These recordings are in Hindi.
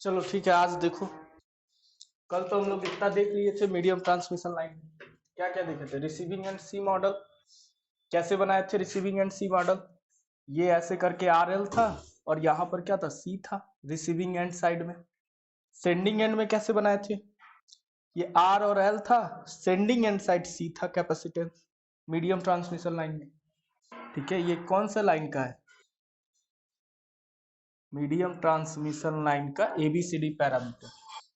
चलो ठीक है। आज देखो, कल तो हम लोग इतना देख लिए थे मीडियम ट्रांसमिशन लाइन। क्या क्या देखे थे? रिसीविंग एंड सी मॉडल कैसे बनाए थे। रिसीविंग एंड सी मॉडल ये ऐसे करके आर एल था और यहाँ पर क्या था, सी था रिसीविंग एंड साइड में। सेंडिंग एंड में कैसे बनाए थे, ये आर और एल था, सेंडिंग एंड साइड सी था कैपेसिटेंस मीडियम ट्रांसमिशन लाइन में। ठीक है, ये कौन सा लाइन का है? मीडियम ट्रांसमिशन लाइन का एबीसीडी पैरामीटर।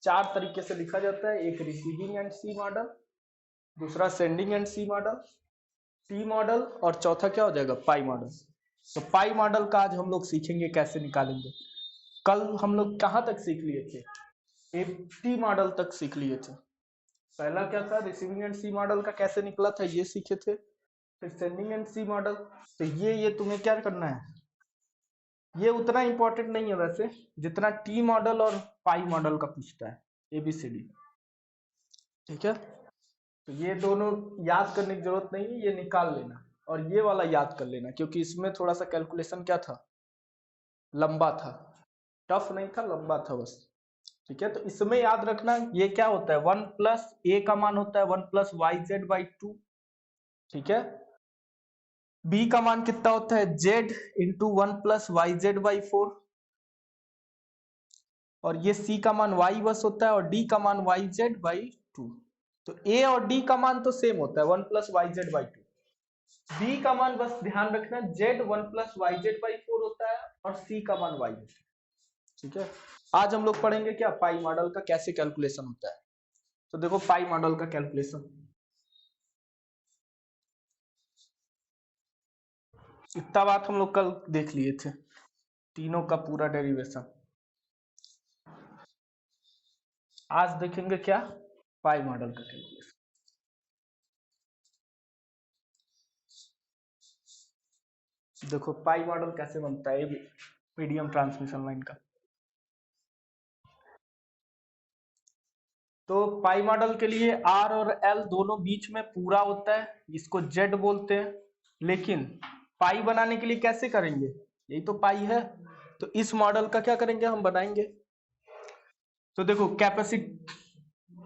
चार तरीके से लिखा जाता है। एक रिसीविंग एंड सी मॉडल, दूसरा सेंडिंग एंड सी मॉडल, टी मॉडल, और चौथा क्या हो जाएगा, पाई मॉडल। तो पाई मॉडल का आज हम लोग सीखेंगे कैसे निकालेंगे। कल हम लोग कहाँ तक सीख लिए थे, टी मॉडल तक सीख लिए थे। पहला क्या था, रिसीविंग एंड सी मॉडल का कैसे निकला था ये सीखे थे। फिर सेंडिंग एंड सी मॉडल। तो ये तुम्हें क्या करना है, ये उतना इंपॉर्टेंट नहीं है वैसे जितना टी मॉडल और पाई मॉडल का पूछता है, एबीसीडी। ठीक है, तो ये दोनों याद करने की जरूरत नहीं है, ये निकाल लेना और ये वाला याद कर लेना, क्योंकि इसमें थोड़ा सा कैलकुलेशन क्या था, लंबा था। टफ नहीं था, लंबा था बस। ठीक है, तो इसमें याद रखना ये क्या होता है, 1 प्लस ए का मान होता है 1 प्लस वाई जेड बाई 2। ठीक है, बी का मान कितना होता है, z into 1 plus y z by 4। और ये सी का मान वाई बस होता है और डी का मान वाई जेड बाई 2। तो ए और डी का मान तो सेम होता है 1 plus y z by 2। B का मान बस ध्यान रखना, z 1 plus y z by 4 होता है और सी का मान वाई। ठीक है, आज हम लोग पढ़ेंगे क्या, पाई मॉडल का कैसे कैलकुलेशन होता है। तो देखो पाई मॉडल का कैलकुलेशन, इतना बात हम लोग कल देख लिए थे, तीनों का पूरा डेरिवेशन। आज देखेंगे क्या, पाई मॉडल का कैलकुलेशन। देखो पाई मॉडल कैसे बनता है मीडियम ट्रांसमिशन लाइन का। तो पाई मॉडल के लिए आर और एल दोनों बीच में पूरा होता है, इसको जेड बोलते हैं। लेकिन पाई बनाने के लिए कैसे करेंगे, यही तो पाई है। तो इस मॉडल का क्या करेंगे, हम बनाएंगे। तो देखो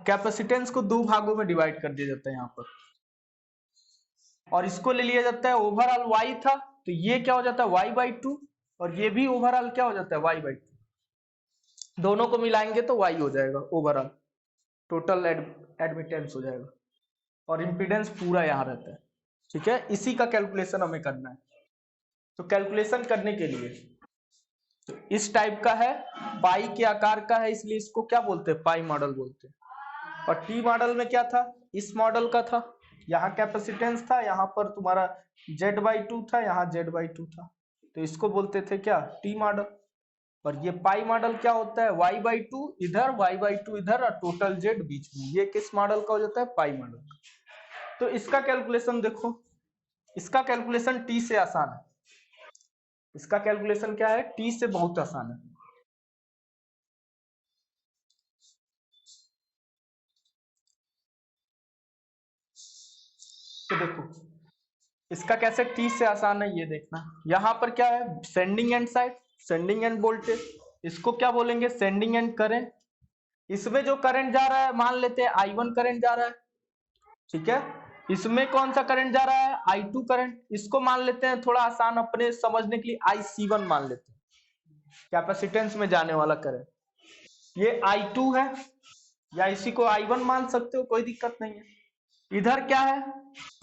कैपेसिटेंस को दो भागों में डिवाइड कर दिया जाता है यहाँ पर, और इसको ले लिया जाता है ओवरऑल वाई था, तो ये क्या हो जाता है वाई बाई 2, और ये भी ओवरऑल क्या हो जाता है वाई बाई 2। दोनों को मिलाएंगे तो वाई हो जाएगा ओवरऑल, टोटल एडमिटेंस हो जाएगा, और इम्पीडेंस पूरा यहाँ रहता है। ठीक है, इसी का कैलकुलेशन हमें करना है। तो कैलकुलेशन करने के लिए तो इस टाइप का है, पाई के आकार का है, इसलिए इसको क्या बोलते हैं, पाई मॉडल बोलते हैं। और टी मॉडल में क्या था, इस मॉडल का था, यहाँ कैपेसिटेंस था, यहाँ पर तुम्हारा जेड बाई 2 था, यहाँ जेड बाई 2 था, तो इसको बोलते थे क्या, टी मॉडल। और ये पाई मॉडल क्या होता है, y बाई 2 इधर, y बाई 2 इधर, और टोटल जेड बीच में, ये किस मॉडल का हो जाता है, पाई मॉडल। तो इसका कैलकुलेशन देखो, इसका कैलकुलेशन टी से आसान है। इसका कैलकुलेशन क्या है, टी से बहुत आसान है। तो देखो इसका कैसे टी से आसान है ये देखना। यहाँ पर क्या है, sending end side, sending end voltage, इसको क्या बोलेंगे, सेंडिंग एंड करंट। इसमें जो करंट जा रहा है मान लेते हैं I1 करंट जा रहा है। ठीक है, इसमें कौन सा करंट जा रहा है, I2 करंट। इसको मान लेते हैं थोड़ा आसान अपने समझने के लिए, IC1 मान लेते हैं, कैपेसिटेंस में जाने वाला करंट। ये I2 है, या इसी को I1 मान सकते हो, कोई दिक्कत नहीं है। इधर क्या है,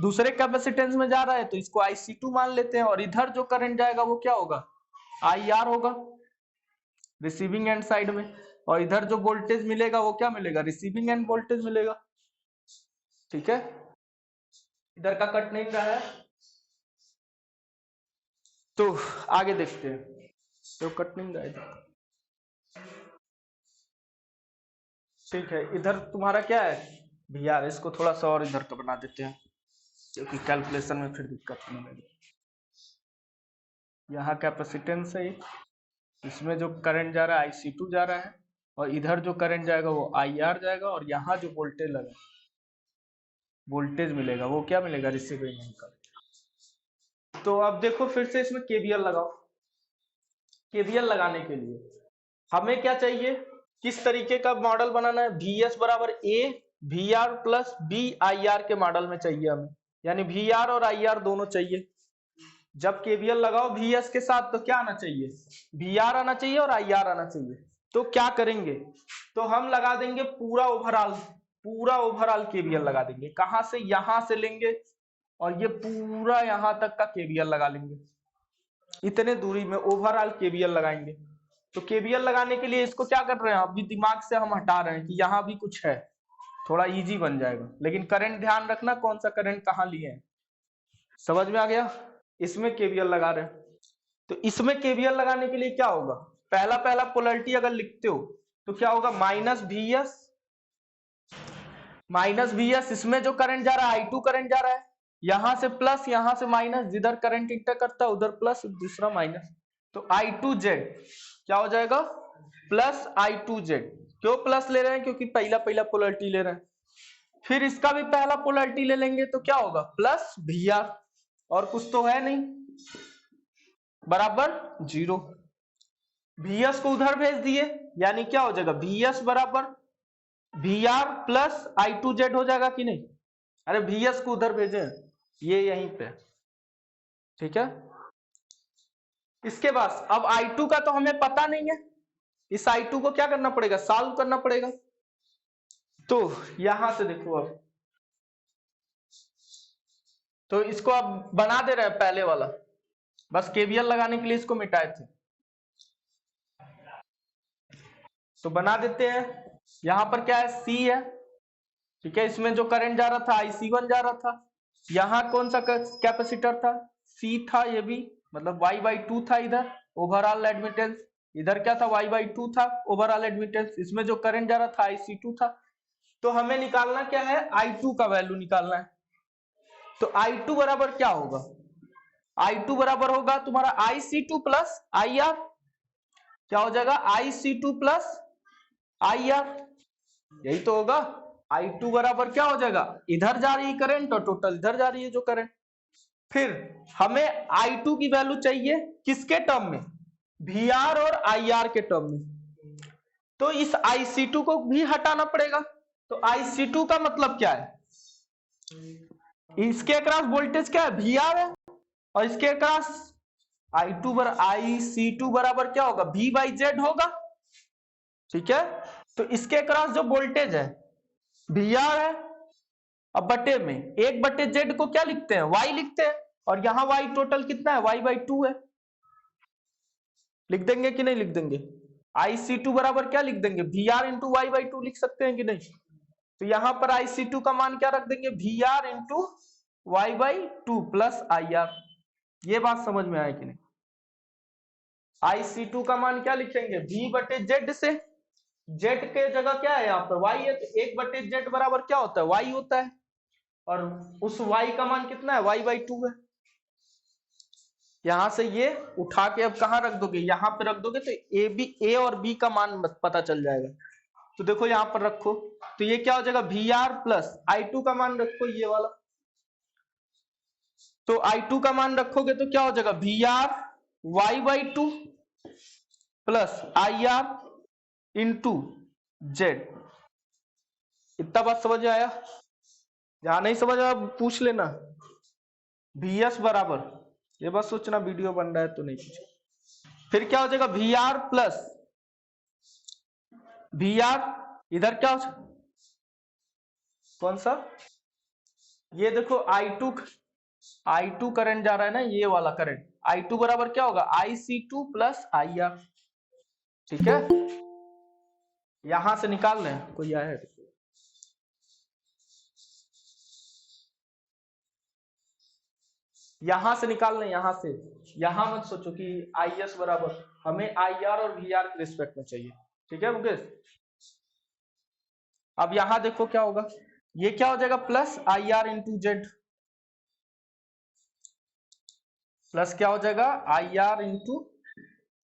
दूसरे कैपेसिटेंस में जा रहा है, तो इसको IC2 मान लेते हैं, और इधर जो करंट जाएगा वो क्या होगा, IR होगा, रिसीविंग एंड साइड में। और इधर जो वोल्टेज मिलेगा वो क्या मिलेगा, रिसीविंग एंड वोल्टेज मिलेगा। ठीक है, इधर का कट नहीं रहा है, तो आगे देखते हैं। तो कट नहीं रहा है, ठीक है। इधर तुम्हारा क्या है, VR, इसको थोड़ा सा और इधर का बना देते हैं, क्योंकि कैलकुलेशन में फिर दिक्कत नहीं लगे। यहाँ कैपेसिटेंस है, इसमें जो करंट जा रहा है IC2 जा रहा है, और इधर जो करंट जाएगा वो IR जाएगा, और यहाँ जो वोल्टेज लगा, वोल्टेज मिलेगा वो क्या मिलेगा, रिसीविंग एंड का। तो अब देखो फिर से इसमें KVL लगाओ। KVL लगाने के लिए हमें क्या चाहिए, किस तरीके का मॉडल बनाना है, VS बराबर A VR plus B IR के मॉडल में चाहिए हमें, यानी VR और IR दोनों चाहिए। जब KVL लगाओ VS के साथ तो क्या आना चाहिए, VR आना चाहिए और IR आना चाहिए। तो क्या करेंगे, तो हम लगा देंगे पूरा ओवरऑल KVL लगा देंगे। कहां से, यहां से लेंगे और ये पूरा यहां तक का KVL लगा लेंगे, इतने दूरी में ओवरऑल KVL लगाएंगे। तो KVL लगाने के लिए इसको क्या कर रहे हैं, अभी दिमाग से हम हटा रहे हैं कि यहाँ भी कुछ है, थोड़ा इजी बन जाएगा। लेकिन करंट ध्यान रखना कौन सा करंट कहाँ लिए हैं, समझ में आ गया। इसमें KVL लगा रहे हैं, तो इसमें KVL लगाने के लिए क्या होगा, पहला पोलरिटी अगर लिखते हो तो क्या होगा, माइनस VS, इसमें जो करंट जा रहा है I2 करंट जा रहा है, यहां से प्लस यहां से माइनस, जिधर करंट इंटर करता है उधर प्लस दूसरा माइनस, तो I2Z क्या हो जाएगा, प्लस I2Z। क्यों प्लस ले रहे हैं, क्योंकि पहला पोलरिटी ले रहे हैं। फिर इसका भी पहला पोलरिटी ले लेंगे तो क्या होगा, प्लस VR, और कुछ तो है नहीं, बराबर 0। VS को उधर भेज दिए, यानी क्या हो जाएगा, VS बराबर VR प्लस I2Z हो जाएगा कि नहीं। अरे VS को उधर भेजे, ये यहीं पे, ठीक है। इसके बाद अब I2 का तो हमें पता नहीं है, इस I2 को क्या करना पड़ेगा, सॉल्व करना पड़ेगा। तो यहां से देखो, अब तो इसको अब बना दे रहे हैं पहले वाला, बस KVL लगाने के लिए इसको मिटाए थे, तो बना देते हैं। यहां पर क्या है, C है, ठीक है। इसमें जो करंट जा रहा था IC1 जा रहा था। यहाँ कौन सा कैपेसिटर था, C था, ये भी मतलब Y/2 था इधर ओवरऑल एडमिटेंस, इधर क्या था Y/2 था ओवरऑल एडमिटेंस। इसमें जो करंट जा रहा था IC2 था। तो हमें निकालना क्या है, I2 का वैल्यू निकालना है। तो I2 बराबर क्या होगा, I2 बराबर होगा तुम्हारा IC2 प्लस IR, क्या हो जाएगा IC2 प्लस IR, यही तो होगा। I2 बराबर क्या हो जाएगा, इधर जा रही है करंट और टोटल इधर जा रही है जो करंट। फिर हमें I2 की वैल्यू चाहिए किसके टर्म में, VR और IR के टर्म में। तो इस IC2 को भी हटाना पड़ेगा। तो IC2 का मतलब क्या है, इसके अक्रॉस वोल्टेज क्या है, VR है, और इसके अक्रॉस IC2 बराबर क्या होगा, V/Z होगा, ठीक है। तो इसके अक्रॉस जो वोल्टेज है VR है, अब बटे में 1/Z को क्या लिखते हैं, Y लिखते हैं, और यहां Y टोटल कितना है, Y/2 है। लिख देंगे कि नहीं लिख देंगे, IC2 बराबर क्या लिख देंगे, VR इंटू Y/2 लिख सकते हैं कि नहीं। तो यहां पर IC2 का मान क्या रख देंगे, VR into Y/2 plus IR। ये बात समझ में आया कि नहीं। IC2 का मान क्या लिखेंगे, V/Z से, Z के जगह क्या है यहाँ पर Y है, तो 1/Z बराबर क्या होता है, Y होता है, और उस Y का मान कितना है, Y/2 है। यहां से ये उठा के अब कहां रख दोगे, यहां पे रख दोगे तो A और B का मान पता चल जाएगा। तो देखो यहां पर रखो, तो ये क्या हो जाएगा, VR प्लस I2 का मान रखो ये वाला, तो I2 का मान रखोगे तो क्या हो जाएगा, VR Y/2 plus IR into Z। इतना बात समझ आया, जहां नहीं समझ आया पूछ लेना। VS बराबर, ये बस सोचना वीडियो बन रहा है तो नहीं कुछ। फिर क्या हो जाएगा, VR प्लस VR, इधर क्या हो, कौन सा, ये देखो I2 करंट जा रहा है ना, ये वाला करंट, I2 बराबर क्या होगा, IC2 प्लस IR, ठीक है। यहां से निकाल लें, कोई आया है, यहां से निकाल लें, यहां से, यहां मत सोचो कि IS बराबर, हमें IR और VR के रिस्पेक्ट में चाहिए, ठीक है मुकेश। अब यहां देखो क्या होगा, ये क्या हो जाएगा, plus IR into Z, plus क्या हो जाएगा IR इंटू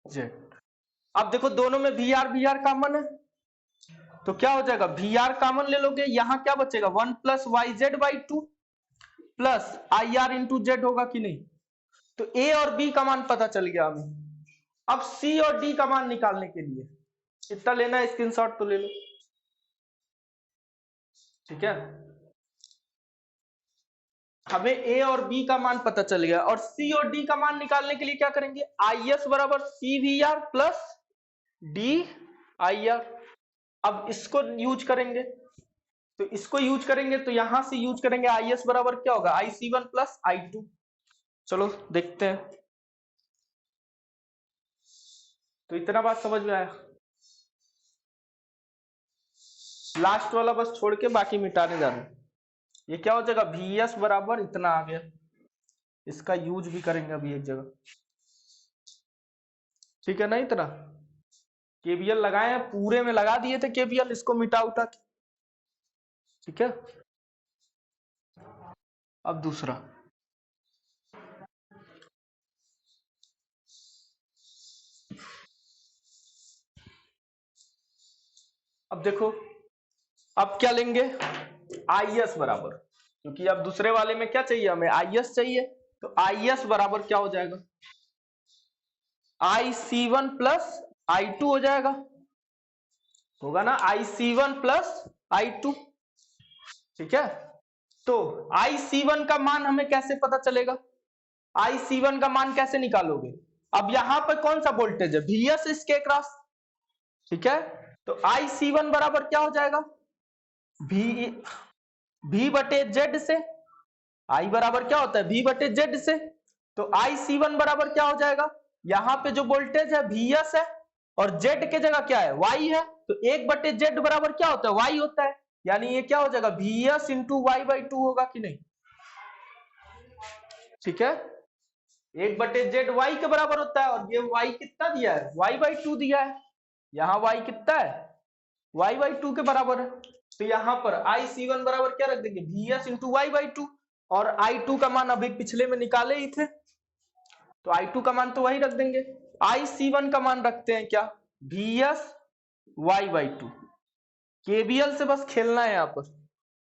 Z। अब देखो दोनों में VR कॉमन है, तो क्या हो जाएगा, VR कॉमन ले लोगे, यहां क्या बचेगा, 1 plus YZ/2 plus IR into Z होगा कि नहीं। तो A और B का मान पता चल गया हमें। अब C और D का मान निकालने के लिए इतना लेना है, स्क्रीनशॉट तो ले लो, ठीक है। हमें ए और बी का मान पता चल गया, और सी और डी का मान निकालने के लिए क्या करेंगे, आई एस बराबर C V R plus D I R. अब इसको यूज करेंगे, तो इसको यूज करेंगे, तो यहां से यूज करेंगे, आई एस बराबर क्या होगा, आई C one plus I to. चलो देखते हैं। तो इतना बात समझ में आया, लास्ट वाला बस छोड़ के बाकी मिटाने जा रहे हैं। ये क्या हो जाएगा, वी एस बराबर इतना आ गया, इसका यूज भी करेंगे अभी एक जगह, ठीक है ना। इतना केवीएल लगाए हैं, पूरे में लगा दिए थे केवीएल, इसको मिटा उठा के, ठीक है। अब दूसरा, अब देखो, अब क्या लेंगे, आई एस बराबर, क्योंकि अब दूसरे वाले में क्या चाहिए, हमें आई एस चाहिए, तो आई एस बराबर क्या हो जाएगा, I C one plus I to हो जाएगा, होगा ना, आई C one plus I to, ठीक है। तो आई सी वन का मान हमें कैसे पता चलेगा, आई सी वन का मान कैसे निकालोगे, अब यहां पर कौन सा वोल्टेज है, वी एस इसके क्रॉस, ठीक है। तो आई सी वन बराबर क्या हो जाएगा, भी बटे जेड से, आई बराबर क्या होता है, भी बटे जेड से, तो आई सी वन बराबर क्या हो जाएगा, यहाँ पे जो वोल्टेज है वी एस है, और जेड के जगह क्या है, वाई है, तो एक बटे जेड बराबर क्या होता है, वाई होता है, यानी ये क्या हो जाएगा, v s into y by two होगा कि नहीं, ठीक है। एक बटे जेड वाई के बराबर होता है, और ये वाई कितना दिया है, वाई बाई टू दिया है, यहाँ वाई कितना है, वाई बाई टू के बराबर है, तो यहाँ पर आई सी वन बराबर क्या रख देंगे, v s into y by two, और आई टू का मान अभी पिछले में निकाले ही थे, तो आई टू का मान तो वही रख देंगे, आई सी वन का मान रखते हैं क्या, v s y by two. KBL से बस खेलना है यहाँ पर,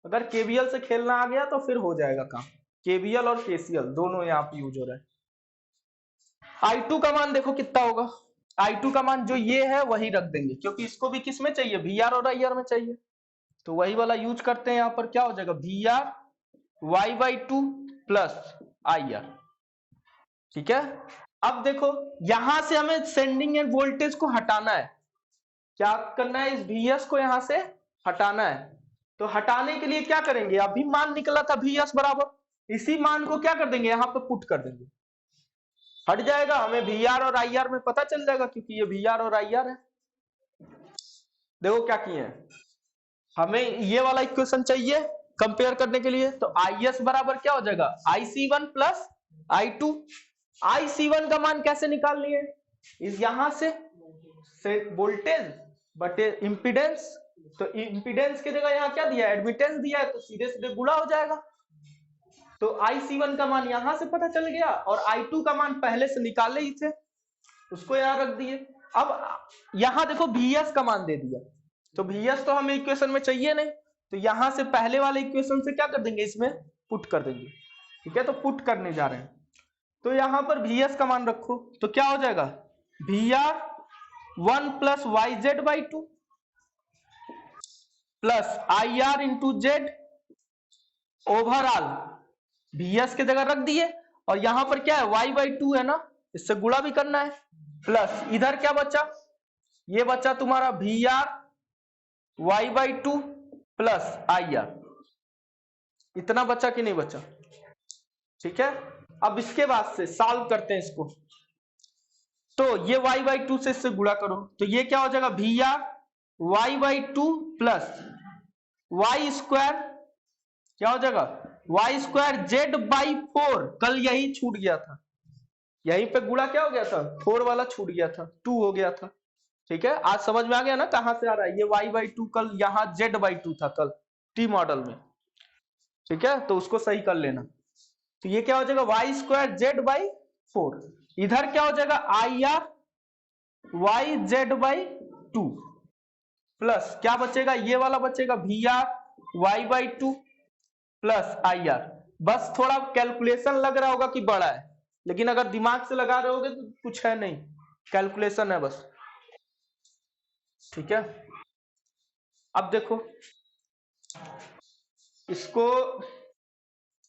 अगर केबीएल से खेलना आ गया तो फिर हो जाएगा काम, केबीएल और केसीएल दोनों यहाँ पे यूज हो रहा है। आई टू का मान देखो कितना होगा, आई टू का मान जो ये है वही रख देंगे, क्योंकि इसको भी किस में चाहिए, वी आर और आई आर में चाहिए, तो वही वाला यूज करते हैं, यहाँ पर क्या हो जाएगा, v r y by two plus i r, ठीक है। अब देखो, यहां से हमें सेंडिंग एंड वोल्टेज को हटाना है, क्या करना है, इस वीएस को यहां से हटाना है, तो हटाने के लिए क्या करेंगे, अभी मान निकला था वीएस बराबर, इसी मान को क्या कर देंगे, यहाँ पे पुट कर देंगे, हट जाएगा, हमें वी आर और आई आर में पता चल जाएगा, क्योंकि ये वी आर और आई आर है। देखो क्या किए हैं, हमें ये वाला इक्वेशन चाहिए कंपेयर करने के लिए, तो आई एस बराबर क्या हो जाएगा, I C one plus I two, I C one का मान कैसे निकाल लिए, इस यहां से वोल्टेज बटे इंपीडेंस, तो इंपीडेंस की जगह यहाँ क्या दिया है, एडमिटेंस दिया है, तो सीधे सीधे गुणा हो जाएगा, तो आई सी वन का मान यहां से पता चल गया, और आई टू का मान पहले से निकाले ही थे, उसको यहाँ रख दिए। अब यहां देखो वी एस का मान दे दिया, तो वी एस तो हमें इक्वेशन में चाहिए नहीं, तो यहां से पहले वाले इक्वेशन से क्या कर देंगे, इसमें पुट कर देंगे, ठीक है। तो पुट करने जा रहे हैं, तो यहां पर वी एस का मान रखो, तो क्या हो जाएगा, v r one plus y z by two plus i r into z overall, v s के जगह रख दिए, और यहां पर क्या है, वाई बाई टू है ना, इससे गुणा भी करना है, प्लस इधर क्या बचा, ये बचा तुम्हारा v r y by two plus i r, इतना बचा कि नहीं बचा, ठीक है। अब इसके बाद से सॉल्व करते हैं इसको, तो ये y बाई टू से इससे गुणा करो, तो ये क्या हो जाएगा, v r y by two plus y square, क्या हो जाएगा, y square z by four, कल यही छूट गया था, यहीं पे गुणा क्या हो गया था, फोर वाला छूट गया था, टू हो गया था, ठीक है। आज समझ में आ गया ना कहां से आ रहा है, ये y बाई टू कल यहाँ जेड बाई टू था कल टी मॉडल में, ठीक है, तो उसको सही कर लेना, तो ये क्या हो जाएगा, y square z by four, इधर क्या हो जाएगा, i r y z by two plus क्या बचेगा, ये वाला बचेगा v r y by two plus i r. बस थोड़ा कैलकुलेशन लग रहा होगा कि बड़ा है, लेकिन अगर दिमाग से लगा रहे होगे तो कुछ है नहीं, कैलकुलेशन है बस। ठीक है, अब देखो इसको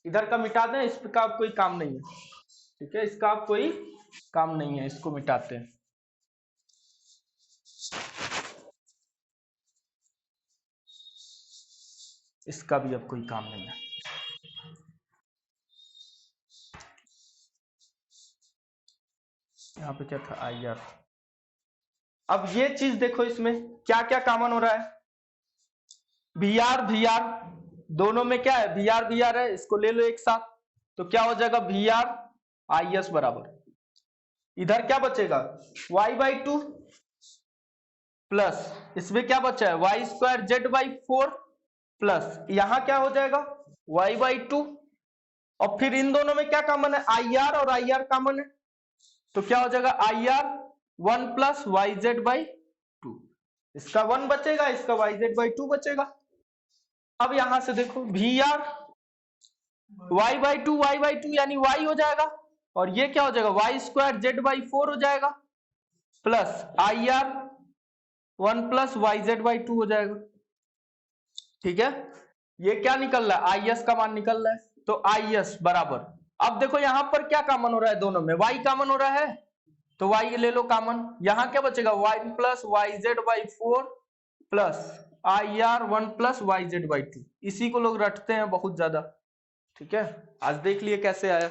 इधर का मिटा दें, इसका अब कोई काम नहीं है। ठीक है, इसका अब कोई काम नहीं है, इसको मिटाते हैं। इसका भी अब कोई काम नहीं है। यहाँ पे क्या था, आई आर। अब ये चीज देखो, इसमें क्या क्या कॉमन हो रहा है, वी आर दोनों में क्या है, वी आर है, इसको ले लो एक साथ, तो क्या हो जाएगा वी आर आई एस बराबर, इधर क्या बचेगा y/2 प्लस इसमें क्या बचा है y² z/4 प्लस यहां क्या हो जाएगा y/2, और फिर इन दोनों में क्या कॉमन है, आई आर और आई आर कॉमन है, तो क्या हो जाएगा आई आर 1 प्लस yz/2, इसका 1 बचेगा, इसका yz/2 बचेगा। अब यहां से देखो वी आर y/2 यानी y हो जाएगा, और ये क्या हो जाएगा y² z/4 हो जाएगा, plus i are 1 plus yz/2 हो जाएगा। ठीक है, ये क्या निकल रहा है, आई एस का मान निकल रहा है, तो आई एस बराबर, अब देखो यहां पर क्या कॉमन हो रहा है, दोनों में y कॉमन हो रहा है, तो y ले लो कॉमन, यहां क्या बचेगा 1 plus yz/4 plus i are 1 plus yz/2, इसी को लोग रटते हैं बहुत ज्यादा। ठीक है, आज देख लिए कैसे आया।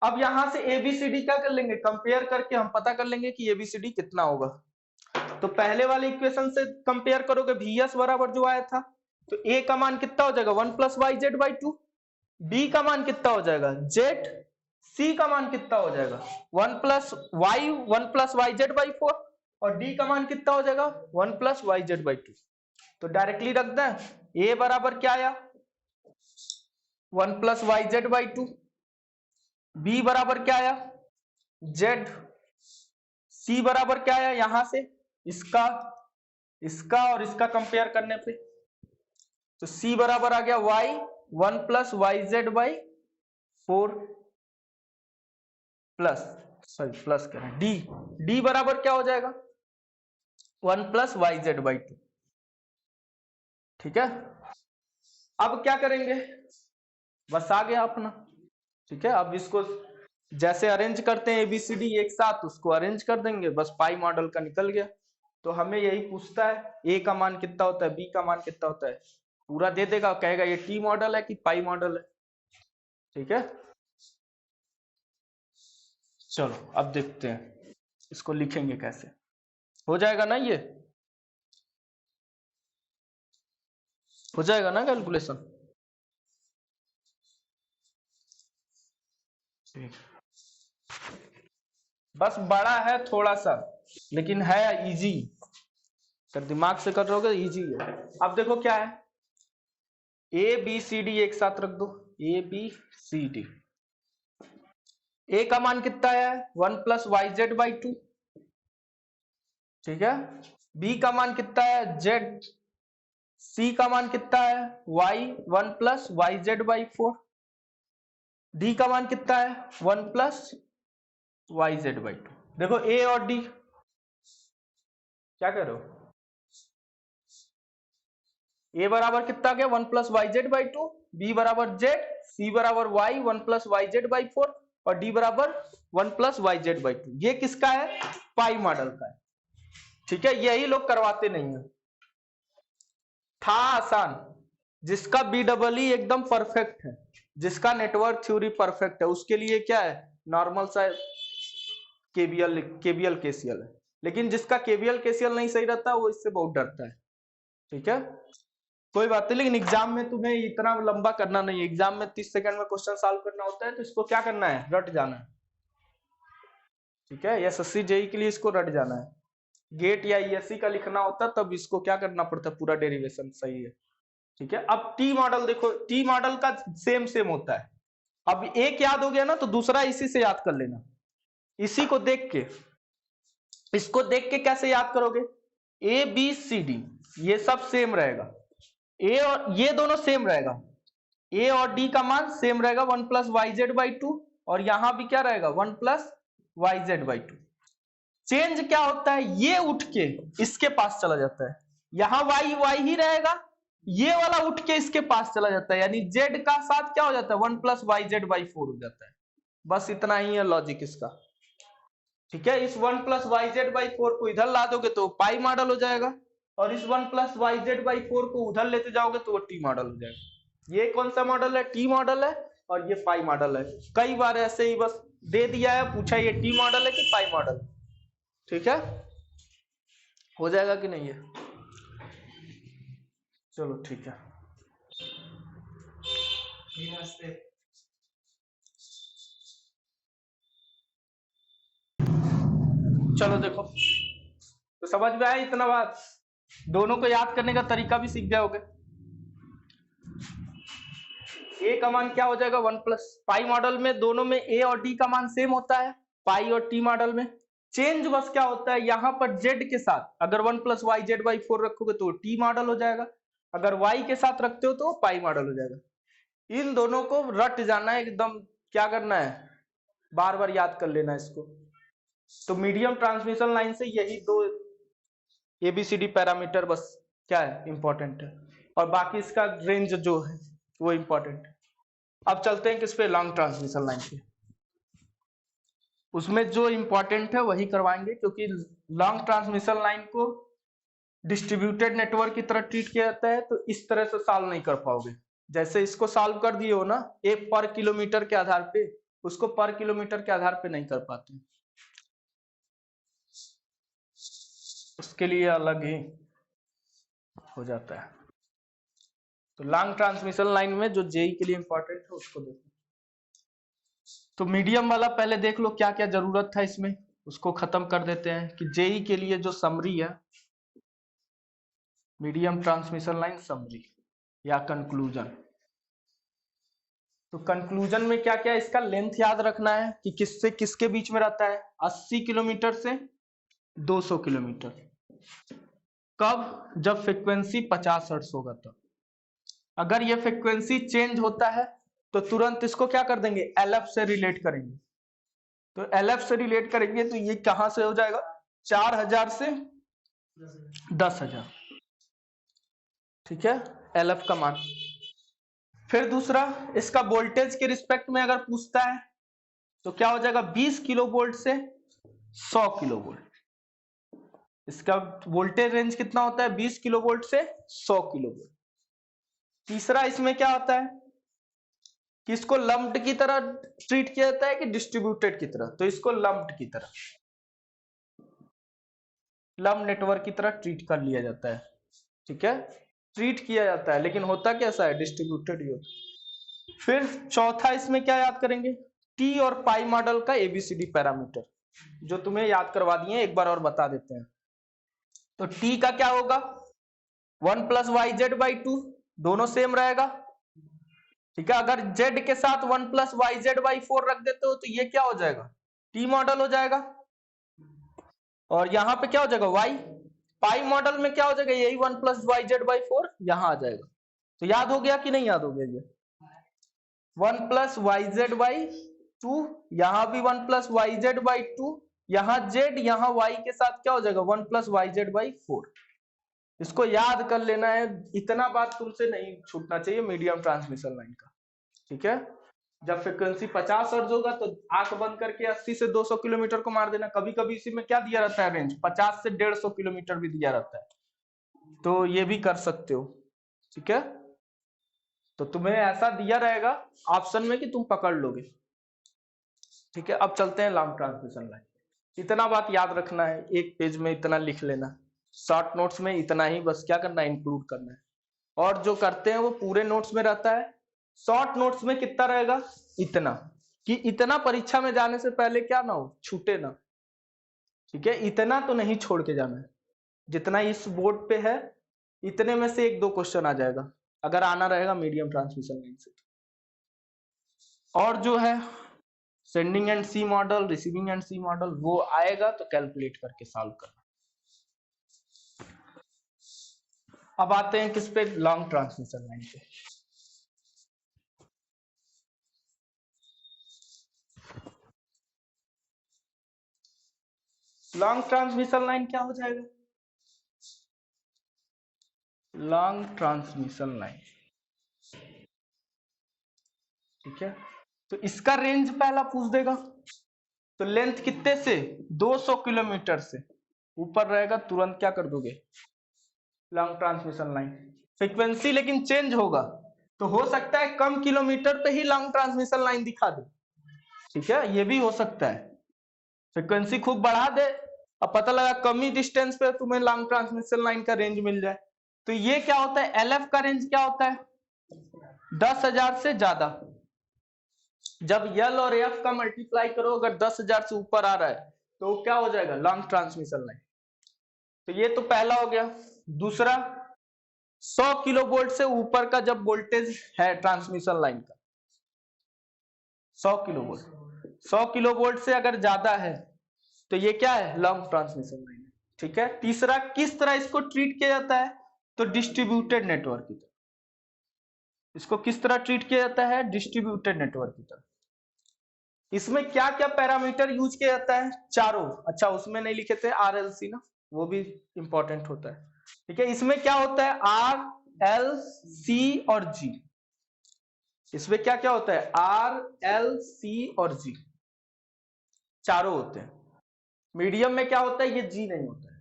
अब यहां से एबीसीडी क्या कर लेंगे, कंपेयर करके हम पता कर लेंगे कि एबीसीडी कितना होगा। तो पहले वाले इक्वेशन से कंपेयर करोगे, वी एस बराबर जो आया था, तो ए का मान कितना हो जाएगा 1 प्लस yz/2, बी का मान कितना हो जाएगा जेड, सी का मान कितना हो जाएगा 1 प्लस yz/4, और डी का मान कितना हो जाएगा 1 प्लस yz/2। तो डायरेक्टली रख दें, ए बराबर क्या आया 1 प्लस yz/2, बी बराबर क्या आया जेड, सी बराबर क्या आया यहां से इसका और इसका कंपेयर करने पे, तो सी बराबर आ गया y 1 plus yz/4 plus plus कह रहे हैं डी बराबर क्या हो जाएगा 1 प्लस yz/2। ठीक है, अब क्या करेंगे, बस आ गया अपना। ठीक है, अब इसको जैसे अरेंज करते हैं एबीसीडी एक साथ, उसको अरेंज कर देंगे, बस पाई मॉडल का निकल गया। तो हमें यही पूछता है ए का मान कितना होता है, बी का मान कितना होता है, पूरा दे देगा, कहेगा ये टी मॉडल है कि पाई मॉडल है। ठीक है, चलो अब देखते हैं इसको लिखेंगे कैसे, हो जाएगा ना, ये हो जाएगा ना कैलकुलेशन। बस बड़ा है थोड़ा सा, लेकिन है इजी, अगर दिमाग से कर रहोगे इजी है। अब देखो क्या है, ए बी सी डी एक साथ रख दो, ए बी सी डी, ए का मान कितना है 1 प्लस yz/2, ठीक है, बी का मान कितना है जेड, सी का मान कितना है y 1 प्लस yz/4, डी का मान कितना है 1 प्लस yz/2। देखो ए और डी क्या कर रहे हो, ए बराबर कितना गया 1 प्लस yz/2, बी बराबर जेड, सी बराबर y 1 प्लस yz/4, और डी बराबर 1 प्लस yz/2। ये किसका है, पाई मॉडल का है। ठीक है, यही लोग करवाते नहीं है, था आसान, जिसका BEE एकदम परफेक्ट है, जिसका नेटवर्क थ्योरी परफेक्ट है, उसके लिए क्या है नॉर्मल सा केबीएल केसीएल है, लेकिन जिसका केबीएल केसीएल नहीं सही रहता वो इससे बहुत डरता है। ठीक है, कोई बात नहीं, लेकिन एग्जाम में तुम्हें इतना लंबा करना नहीं है, एग्जाम में 30 सेकंड में क्वेश्चन सॉल्व करना होता है, तो इसको क्या करना है रट जाना है। ठीक है, एसएससी जेई के लिए इसको रट जाना है, गेट या ईएससी का लिखना होता है तब इसको क्या करना पड़ता है, पूरा डेरिवेशन सही है। ठीक है, अब टी मॉडल देखो, टी मॉडल का सेम होता है, अब एक याद हो गया ना तो दूसरा इसी से याद कर लेना, इसी को देख के, इसको देख के कैसे याद करोगे, ए बी सी डी ये सब सेम रहेगा, ए और ये दोनों सेम रहेगा, ए और डी का मान सेम रहेगा 1 प्लस yz/2, और यहां भी क्या रहेगा 1 प्लस yz/2। चेंज क्या होता है, ये उठ के इसके पास चला जाता है, यहां वाई वाई ही रहेगा, ये वाला उठ के इसके पास चला जाता है, यानी जेड का साथ क्या हो जाता है 1 प्लस वाई जेड बाई 4 हो जाता है। बस इतना ही है लॉजिक इसका। ठीक है, इस 1 प्लस वाई जेड बाई 4 को इधर ला दोगे तो पाई मॉडल हो जाएगा, और इस 1 प्लस वाई जेड बाई 4 को उधर लेते जाओगे तो वो टी मॉडल हो जाएगा। ये कौन सा मॉडल है, टी मॉडल है, और ये पाई मॉडल है। कई बार ऐसे ही बस दे दिया है, पूछा ये टी मॉडल है कि पाई मॉडल। ठीक है, हो जाएगा कि नहीं है, चलो ठीक है। चलो देखो, तो समझ में आया इतना बात, दोनों को याद करने का तरीका भी सीख जाओगे। ए का मान क्या हो जाएगा 1 प्लस, पाई मॉडल में दोनों में ए और डी का मान सेम होता है, पाई और टी मॉडल में। चेंज बस क्या होता है, यहां पर जेड के साथ अगर 1 प्लस वाई जेड बाई 4 रखोगे तो टी मॉडल हो जाएगा, अगर वाई के साथ रखते हो तो पाई मॉडल हो जाएगा। इन दोनों को रट जाना है एकदम, क्या करना है, बार बार याद कर लेना इसको। तो मीडियम ट्रांसमिशन लाइन से यही दो एबीसीडी पैरामीटर बस क्या है, इंपॉर्टेंट है, और बाकी इसका रेंज जो है वो इंपॉर्टेंट है। अब चलते हैं किस पे, लॉन्ग ट्रांसमिशन लाइन पे। उसमें जो इंपॉर्टेंट है वही करवाएंगे, क्योंकि लॉन्ग ट्रांसमिशन लाइन को डिस्ट्रीब्यूटेड नेटवर्क की तरह ट्रीट किया जाता है, तो इस तरह से सॉल्व नहीं कर पाओगे। जैसे इसको सॉल्व कर दिए हो ना, एक पर किलोमीटर के आधार पे, उसको पर किलोमीटर के आधार पे नहीं कर पाते, उसके लिए अलग ही हो जाता है। तो लॉन्ग ट्रांसमिशन लाइन में जो जेई के लिए इंपॉर्टेंट है उसको देखो। तो मीडियम वाला पहले देख लो क्या क्या जरूरत था इसमें, उसको खत्म कर देते हैं कि जेई के लिए जो समरी है, मीडियम ट्रांसमिशन लाइन समरी या कंक्लूजन। तो कंक्लूजन में क्या क्या, इसका लेंथ याद रखना है कि किससे किसके बीच में रहता है, 80 किलोमीटर से 200 किलोमीटर। कब, जब फ्रीक्वेंसी 50 हर्ट्ज होगा तब। अगर ये फ्रीक्वेंसी चेंज होता है तो तुरंत इसको क्या कर देंगे, एलएफ से रिलेट करेंगे। तो एलएफ से रिलेट करेंगे तो ये कहां से हो जाएगा, 4000 से 10,000। ठीक है, एलएफ का मान। फिर दूसरा, इसका वोल्टेज के रिस्पेक्ट में अगर पूछता है तो क्या हो जाएगा, 20 किलो वोल्ट से 100 किलो वोल्ट। इसका वोल्टेज रेंज कितना होता है, 20 किलो वोल्ट से 100 किलो वोल्ट। तीसरा इसमें क्या होता है कि इसको लम्प्ड की तरह ट्रीट किया जाता है कि डिस्ट्रीब्यूटेड की तरह, तो इसको लम्प्ड की तरह, लम्प नेटवर्क की तरह ट्रीट कर लिया जाता है। ठीक है, ट्रीट किया जाता है, लेकिन होता कैसा है, डिस्ट्रीब्यूटेड ही होता है। फिर चौथा इसमें क्या याद करेंगे, टी और पाई मॉडल का एबीसीडी पैरामीटर, जो तुम्हें याद करवा दिए, एक बार और बता देते हैं। तो टी का क्या होगा, 1 प्लस वाई जेड बाई 2, दोनों सेम रहेगा। ठीक है, अगर जेड के साथ 1 प्लस वाई जेड बाई 4 रख देते हो तो ये क्या हो जाएगा, टी मॉडल हो जाएगा, और यहां पे क्या हो जाएगा वाई। पाई मॉडल में क्या हो जाएगा, यही 1 प्लस वाई जेड बाई 4 यहां आ जाएगा। तो याद हो गया कि नहीं याद हो गया, ये 1 प्लस वाई जेड बाई 2, यहां भी 1 प्लस वाई जेड बाई 2, यहां जेड यहां वाई के साथ क्या हो जाएगा 1 प्लस वाई जेड बाई 4। इसको याद कर लेना है, इतना बात तुमसे नहीं छूटना चाहिए मीडियम ट्रांसमिशन लाइन का। ठीक है, जब फ्रिक्वेंसी 50 हर्ट्ज होगा तो आंख बंद करके 80 से 200 किलोमीटर को मार देना। कभी कभी इसी में क्या दिया रहता है रेंज, 50 से 150 किलोमीटर भी दिया रहता है, तो ये भी कर सकते हो। ठीक है, तो तुम्हें ऐसा दिया रहेगा ऑप्शन में कि तुम पकड़ लोगे। ठीक है, अब चलते हैं लॉन्ग ट्रांसमिशन लाइन। इतना बात याद रखना है, एक पेज में इतना लिख लेना, शॉर्ट नोट्स में इतना ही बस क्या करना है, इंक्लूड करना है, और जो करते हैं वो पूरे नोट्स में रहता है। शॉर्ट नोट्स में कितना रहेगा, इतना, कि इतना परीक्षा में जाने से पहले क्या ना हो, छूटे ना। ठीक है, इतना तो नहीं छोड़ के जाना है, जितना इस बोर्ड पे है इतने में से 1-2 क्वेश्चन आ जाएगा, अगर आना रहेगा मीडियम ट्रांसमिशन लाइन से। और जो है सेंडिंग एंड सी मॉडल, रिसीविंग एंड सी मॉडल, वो आएगा तो कैलकुलेट करके सॉल्व करना। अब आते हैं किस पे, लॉन्ग ट्रांसमिशन लाइन पे। लॉन्ग ट्रांसमिशन लाइन क्या हो जाएगा? लॉन्ग ट्रांसमिशन लाइन, ठीक है। तो इसका रेंज पहला पूछ देगा, तो लेंथ कितने से, 200 किलोमीटर से ऊपर रहेगा, तुरंत क्या कर दोगे, लॉन्ग ट्रांसमिशन लाइन। फ्रीक्वेंसी लेकिन चेंज होगा, तो हो सकता है कम किलोमीटर पे ही लॉन्ग ट्रांसमिशन लाइन दिखा दे, ठीक है, ये भी हो सकता है। फ्रीक्वेंसी खूब बढ़ा दे, अब पता लगा कम ही डिस्टेंस पे तुम्हें लॉन्ग ट्रांसमिशन लाइन का रेंज मिल जाए। तो ये क्या होता है, एलएफ का रेंज क्या होता है, 10,000 से ज्यादा। जब यल और एफ का मल्टीप्लाई करो, अगर 10,000 से ऊपर आ रहा है तो क्या हो जाएगा, लॉन्ग ट्रांसमिशन लाइन। तो ये तो पहला हो गया। दूसरा, 100 किलो वोल्ट से ऊपर का जब वोल्टेज है ट्रांसमिशन लाइन का, 100 किलो वोल्ट, 100 किलो वोल्ट से अगर ज्यादा है तो ये क्या है, लॉन्ग ट्रांसमिशन लाइन, ठीक है। तीसरा, किस तरह इसको ट्रीट किया जाता है, तो डिस्ट्रीब्यूटेड नेटवर्क की तरह। इसको किस तरह ट्रीट किया जाता है, डिस्ट्रीब्यूटेड नेटवर्क की तरह। इसमें क्या क्या पैरामीटर यूज किया जाता है, चारों, अच्छा उसमें नहीं लिखे थे आरएलसी ना, वो भी इंपॉर्टेंट होता है, ठीक है। इसमें क्या होता है, आर एल सी और जी। इसमें क्या क्या होता है, आर एल सी और जी, चारों होते हैं। मीडियम में क्या होता है, ये जी नहीं होता है।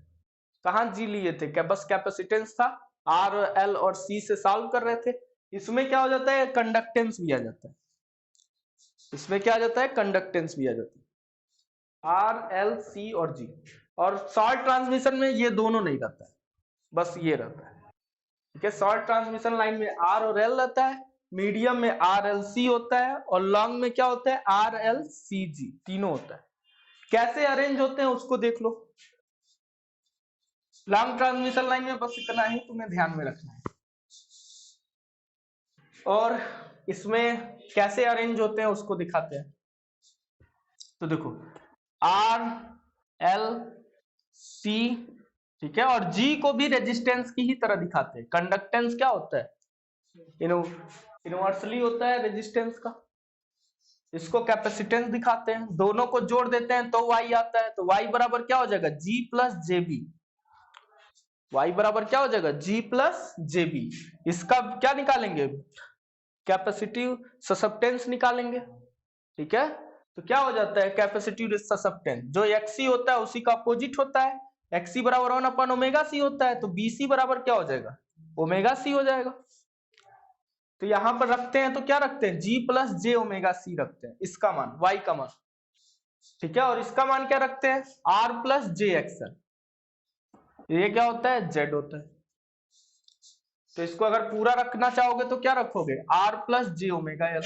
कहां जी लिए थे, क्या बस कैपेसिटेंस था, आर एल और सी से सॉल्व कर रहे थे। इसमें क्या हो जाता है, कंडक्टेंस भी आ जाता है। इसमें क्या आ जाता है, कंडक्टेंस भी आ जाता है, आर एल सी और जी। और शॉर्ट ट्रांसमिशन में ये दोनों नहीं रहता है, बस ये रहता है, ठीक है। शॉर्ट ट्रांसमिशन लाइन में आर और एल रहता है, मीडियम में आर एल सी होता है, और लॉन्ग में क्या होता है, आर एल सी जी, तीनों होता है। कैसे अरेंज होते हैं उसको देख लो। लॉन्ग ट्रांसमिशन लाइन में बस इतना ही तुम्हें ध्यान में रखना है। और इसमें कैसे अरेंज होते हैं उसको दिखाते हैं। तो देखो, आर एल सी, ठीक है, और जी को भी रेजिस्टेंस की ही तरह दिखाते हैं। कंडक्टेंस क्या होता है, इनवर्सली होता है रेजिस्टेंस का। इसको कैपेसिटेंस दिखाते हैं, दोनों को जोड़ देते हैं तो वाई आता है। तो वाई बराबर क्या हो जाएगा, जी प्लस जेबी। वाई बराबर क्या हो जाएगा, जी प्लस जेबी। इसका क्या निकालेंगे, कैपेसिटिव ससेप्टेंस निकालेंगे, ठीक है। तो क्या हो जाता है, कैपेसिटिव ससेप्टेंस जो एक्सी होता है उसी का अपोजिट होता है। एक्सी बराबर 1/ओमेगा सी होता है, तो बीसी बराबर क्या हो जाएगा, ओमेगा सी हो जाएगा। तो यहां पर रखते हैं तो क्या रखते हैं, जी प्लस जे ओमेगा सी रखते हैं, इसका मान, वाई का मान, ठीक है। और इसका मान क्या रखते हैं, आर प्लस जे एक्सएल, ये क्या होता है, जेड होता है। तो इसको अगर पूरा रखना चाहोगे तो क्या रखोगे, r plus j omega l.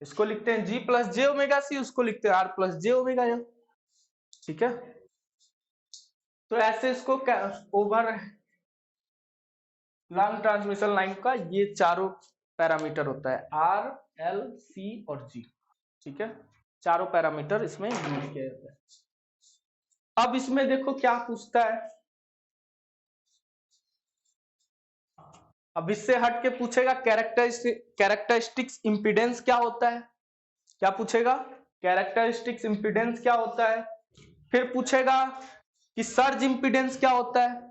इसको लिखते हैं जी प्लस जे ओमेगा सी, उसको लिखते हैं r plus j omega l, ठीक है। तो ऐसे इसको ओवर लॉन्ग ट्रांसमिशन लाइन का ये चारों पैरामीटर होता है, आर एल सी और जी, ठीक है। चारों पैरामीटर इसमें यूज किया जाता है। अब इसमें देखो क्या पूछता है, अब इससे हट के पूछेगा कैरेक्टरिस्टिक्स इंपीडेंस क्या होता है। क्या पूछेगा, कैरेक्टरिस्टिक्स इंपीडेंस क्या होता है। फिर पूछेगा कि सर्ज इंपीडेंस क्या होता है।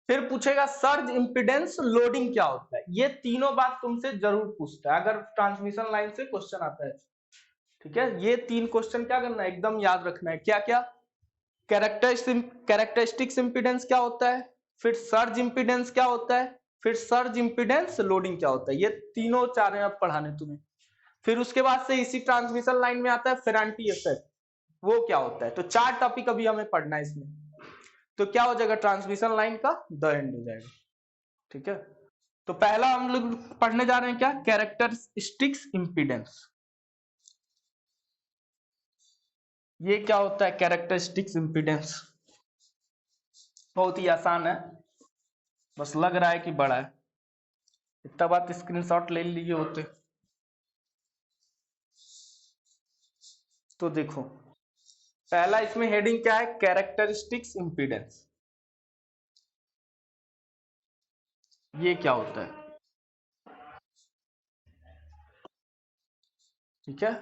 फिर पूछेगा सर्ज इंपीडेंस लोडिंग क्या होता है। ये तीनों बात तुमसे जरूर पूछता है अगर ट्रांसमिशन लाइन से क्वेश्चन आता है, ठीक है। ये तीन क्वेश्चन क्या करना है, एकदम याद रखना है। क्या क्या, कैरेक्टरिस्टिक्स इंपीडेंस क्या होता है, फिर सर्ज इंपीडेंस क्या होता है, फिर सर्ज इंपीडेंस लोडिंग क्या होता है। ये तीनों चार अब पढ़ाने तुम्हें। फिर उसके बाद से इसी ट्रांसमिशन लाइन में आता है फेरांटी इफेक्ट, वो क्या होता है। तो चार टॉपिक अभी हमें पढ़ना है इसमें। तो क्या हो जाएगा, ट्रांसमिशन लाइन का द एंड हो जाएगा, ठीक है। तो पहला हम लोग पढ़ने जा रहे हैं क्या, कैरेक्टरिस्टिक्स इंपीडेंस। ये क्या होता है कैरेक्टरिस्टिक्स इंपीडेंस, बहुत ही आसान है, बस लग रहा है कि बड़ा है। इतना बात स्क्रीनशॉट ले लिए होते। तो देखो, पहला इसमें हेडिंग क्या है, कैरेक्टरिस्टिक्स इंपीडेंस। ये क्या होता है, ठीक है।